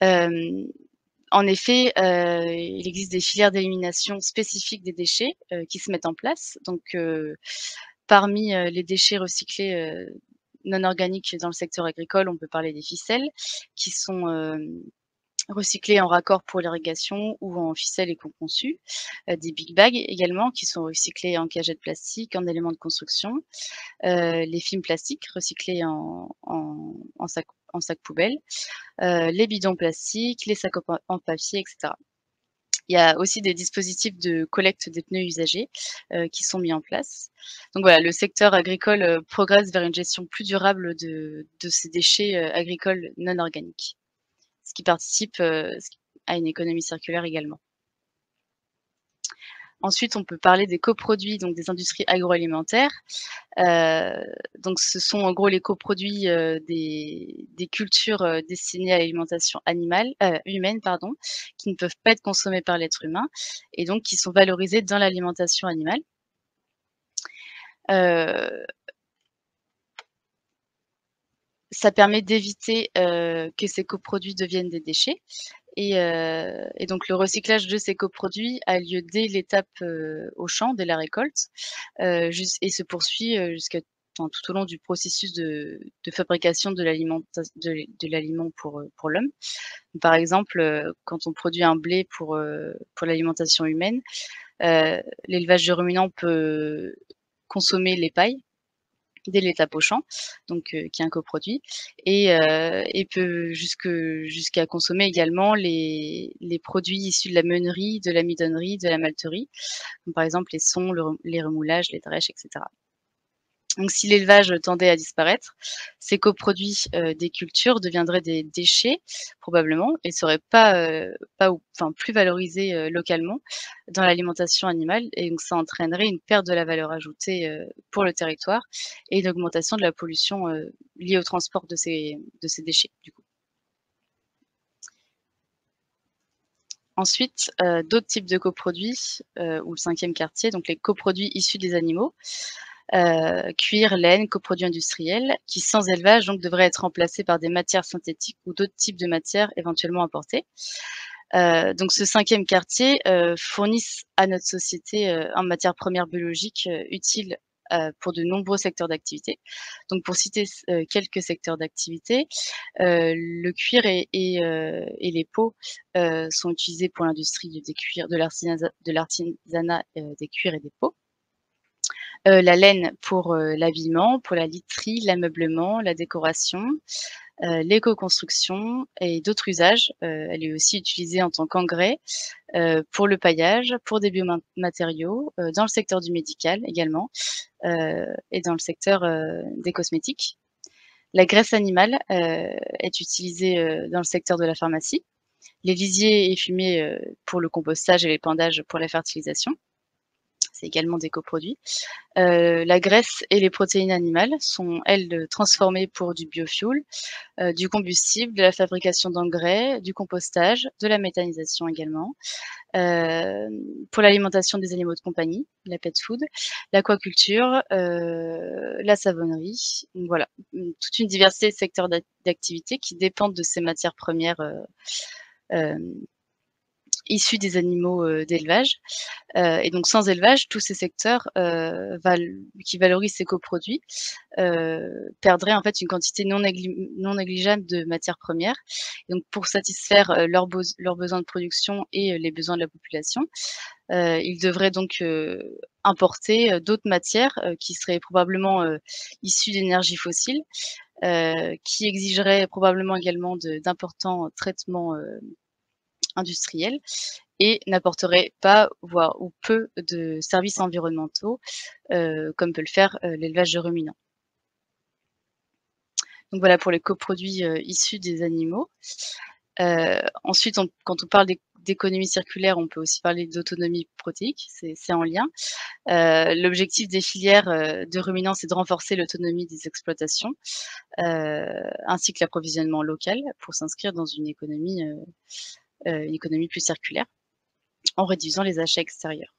En effet, il existe des filières d'élimination spécifiques des déchets qui se mettent en place. Donc, parmi les déchets recyclés non organiques dans le secteur agricole, on peut parler des ficelles qui sont recyclés en raccord pour l'irrigation ou en ficelles éco-conçues, des big bags également qui sont recyclés en cagettes plastiques, en éléments de construction, les films plastiques recyclés en sac poubelle, les bidons plastiques, les sacs en papier, etc. Il y a aussi des dispositifs de collecte des pneus usagés qui sont mis en place. Donc voilà, le secteur agricole progresse vers une gestion plus durable de ces déchets agricoles non organiques, ce qui participe à une économie circulaire également. Ensuite, on peut parler des coproduits, donc des industries agroalimentaires. Donc ce sont en gros les coproduits des cultures destinées à l'alimentation humaine, qui ne peuvent pas être consommées par l'être humain et donc qui sont valorisés dans l'alimentation animale. Ça permet d'éviter que ces coproduits deviennent des déchets. Et donc le recyclage de ces coproduits a lieu dès l'étape au champ, dès la récolte, et se poursuit tout au long du processus de fabrication de l'aliment pour l'homme. Par exemple, quand on produit un blé pour l'alimentation humaine, l'élevage de ruminants peut consommer les pailles dès l'étape au champ, donc qui est un coproduit, et peut jusqu'à consommer également les produits issus de la meunerie, de l'amidonnerie, de la malterie, comme par exemple les sons, les remoulages, les drèches, etc. Donc si l'élevage tendait à disparaître, ces coproduits des cultures deviendraient des déchets probablement et seraient plus valorisés localement dans l'alimentation animale, et donc ça entraînerait une perte de la valeur ajoutée pour le territoire et une augmentation de la pollution liée au transport de ces déchets du coup. Ensuite, d'autres types de coproduits ou le 5e quartier, donc les coproduits issus des animaux. Cuir, laine, coproduits industriels, qui sans élevage donc devraient être remplacés par des matières synthétiques ou d'autres types de matières éventuellement importées. Donc ce 5e quartier fournissent à notre société en matières premières biologiques utiles pour de nombreux secteurs d'activité. Donc pour citer quelques secteurs d'activité, le cuir et les peaux sont utilisés pour l'industrie des cuirs, de l'artisanat des cuirs et des peaux. La laine pour l'habillement, pour la literie, l'ameublement, la décoration, l'éco-construction et d'autres usages. Elle est aussi utilisée en tant qu'engrais pour le paillage, pour des biomatériaux, dans le secteur du médical également, et dans le secteur des cosmétiques. La graisse animale est utilisée dans le secteur de la pharmacie. Les lisiers et fumiers pour le compostage et l'épandage pour la fertilisation. c'est également des coproduits. La graisse et les protéines animales sont, elles, transformées pour du biofuel, du combustible, de la fabrication d'engrais, du compostage, de la méthanisation également. Pour l'alimentation des animaux de compagnie, la pet food, l'aquaculture, la savonnerie. Donc voilà, toute une diversité de secteurs d'activité qui dépendent de ces matières premières issues des animaux d'élevage. Et donc sans élevage, tous ces secteurs qui valorisent ces coproduits perdraient en fait une quantité non négligeable de matières premières. Et donc pour satisfaire leurs besoins de production et les besoins de la population, ils devraient donc importer d'autres matières qui seraient probablement issues d'énergies fossiles, qui exigeraient probablement également d'importants traitements industriels et n'apporteraient pas, voire ou peu de services environnementaux, comme peut le faire l'élevage de ruminants. Donc voilà pour les coproduits issus des animaux. Ensuite, quand on parle d'économie circulaire, on peut aussi parler d'autonomie protéique, c'est en lien. L'objectif des filières de ruminants, c'est de renforcer l'autonomie des exploitations, ainsi que l'approvisionnement local pour s'inscrire dans une économie plus circulaire, en réduisant les achats extérieurs.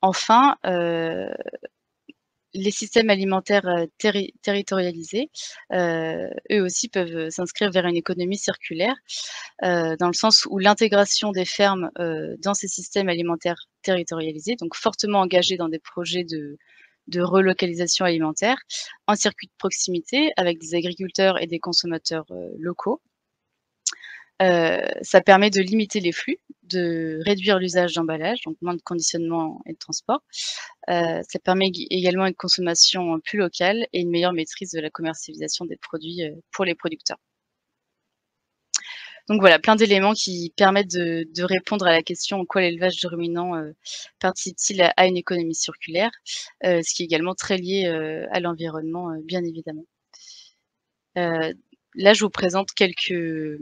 Enfin, les systèmes alimentaires territorialisés, eux aussi peuvent s'inscrire vers une économie circulaire, dans le sens où l'intégration des fermes dans ces systèmes alimentaires territorialisés, donc fortement engagés dans des projets de relocalisation alimentaire, en circuit de proximité avec des agriculteurs et des consommateurs locaux. Ça permet de limiter les flux, de réduire l'usage d'emballage, donc moins de conditionnement et de transport. Ça permet également une consommation plus locale et une meilleure maîtrise de la commercialisation des produits pour les producteurs. Donc voilà, plein d'éléments qui permettent de répondre à la question en quoi l'élevage de ruminants participe-t-il à une économie circulaire, ce qui est également très lié à l'environnement, bien évidemment. Là, je vous présente quelques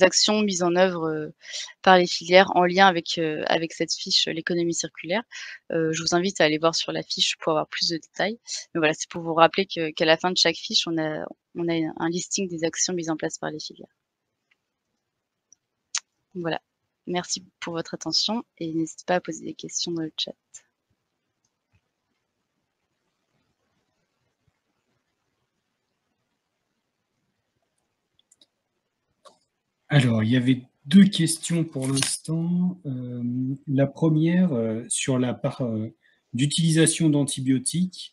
actions mises en œuvre par les filières en lien avec cette fiche l'économie circulaire. Je vous invite à aller voir sur la fiche pour avoir plus de détails. Mais voilà, c'est pour vous rappeler qu'à la fin de chaque fiche, on a un listing des actions mises en place par les filières. Voilà, merci pour votre attention et n'hésitez pas à poser des questions dans le chat. Alors, il y avait deux questions pour l'instant. La première, sur la part d'utilisation d'antibiotiques.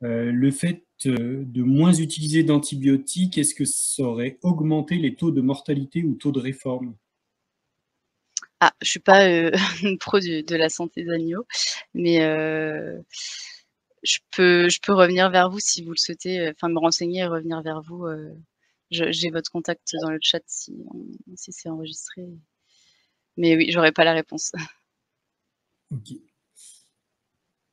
Le fait de moins utiliser d'antibiotiques, est-ce que ça aurait augmenté les taux de mortalité ou taux de réforme? Ah, je ne suis pas une pro de la santé des animaux, mais je peux revenir vers vous si vous le souhaitez, enfin me renseigner et revenir vers vous. J'ai votre contact dans le chat si c'est enregistré. Mais oui, j'aurais pas la réponse. Ok.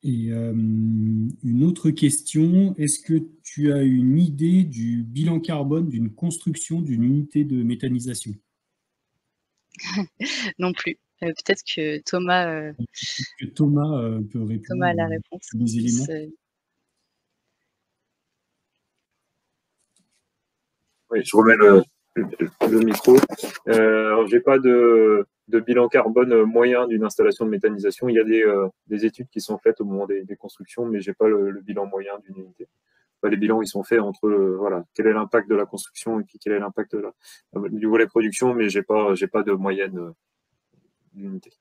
Et une autre question, est-ce que tu as une idée du bilan carbone d'une construction d'une unité de méthanisation? Non plus. Peut-être que Thomas Peut répondre Thomas a la réponse. des éléments. Oui, je remets le micro. J'ai pas de bilan carbone moyen d'une installation de méthanisation. Il y a des études qui sont faites au moment des constructions, mais j'ai pas le bilan moyen d'une unité. Les bilans, ils sont faits entre voilà, quel est l'impact de la construction et puis quel est l'impact du volet production, mais j'ai pas de moyenne d'unité.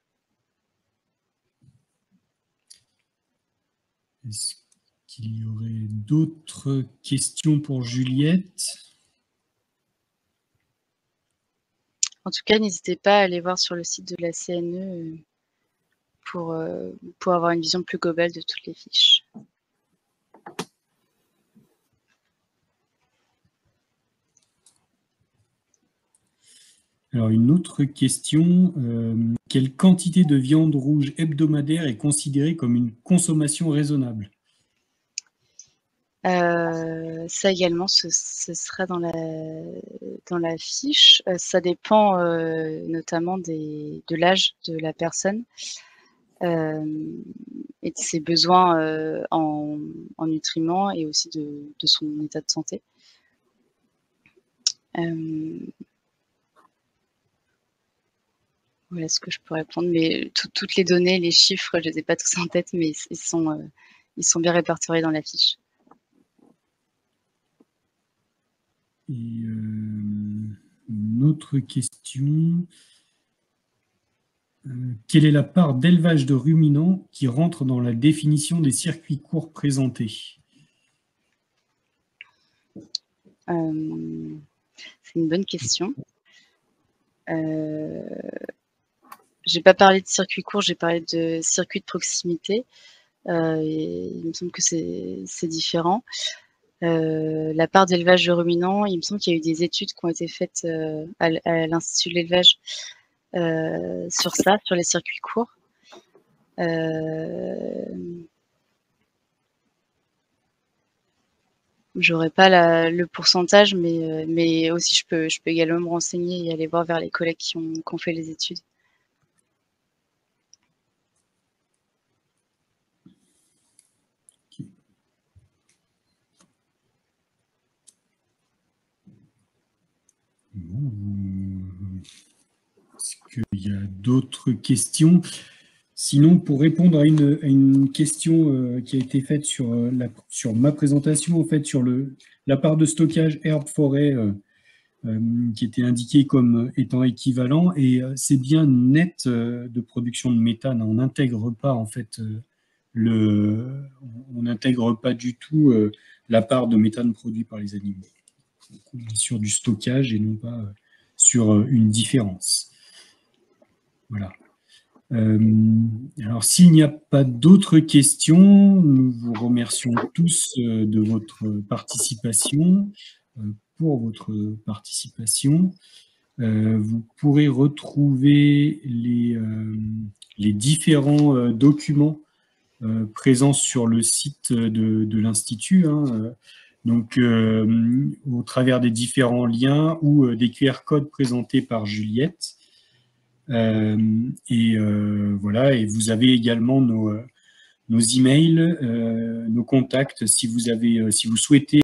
Est-ce qu'il y aurait d'autres questions pour Juliette? En tout cas, n'hésitez pas à aller voir sur le site de la CNE pour avoir une vision plus globale de toutes les fiches. Alors, une autre question. Quelle quantité de viande rouge hebdomadaire est considérée comme une consommation raisonnable? Ça également, ce sera dans la fiche. Ça dépend notamment de l'âge de la personne et de ses besoins en nutriments et aussi de son état de santé. Voilà ce que je peux répondre, mais toutes les données, les chiffres, je ne les ai pas tous en tête, mais ils sont bien répertoriés dans la fiche. Et une autre question. Quelle est la part d'élevage de ruminants qui rentre dans la définition des circuits courts présentés? C'est une bonne question. J'ai pas parlé de circuits courts, j'ai parlé de circuits de proximité. Il me semble que c'est différent. La part d'élevage de ruminants, il me semble qu'il y a eu des études qui ont été faites à l'Institut de l'élevage sur ça, sur les circuits courts. J'aurais pas le pourcentage, mais aussi je peux également me renseigner et aller voir vers les collègues qui ont fait les études. Est-ce qu'il y a d'autres questions? Sinon, pour répondre à une question qui a été faite sur ma présentation, en fait, sur la part de stockage herbe-forêt qui était indiquée comme étant équivalent, et c'est bien net de production de méthane. On n'intègre pas, en fait, on n'intègre pas du tout la part de méthane produit par les animaux. Donc, on est sur du stockage et non pas sur une différence. Voilà. Alors, s'il n'y a pas d'autres questions, nous vous remercions tous de votre participation, pour votre participation. Vous pourrez retrouver les différents documents présents sur le site de l'Institut, hein, donc au travers des différents liens ou des QR codes présentés par Juliette. Voilà, et vous avez également nos emails, nos contacts si vous souhaitez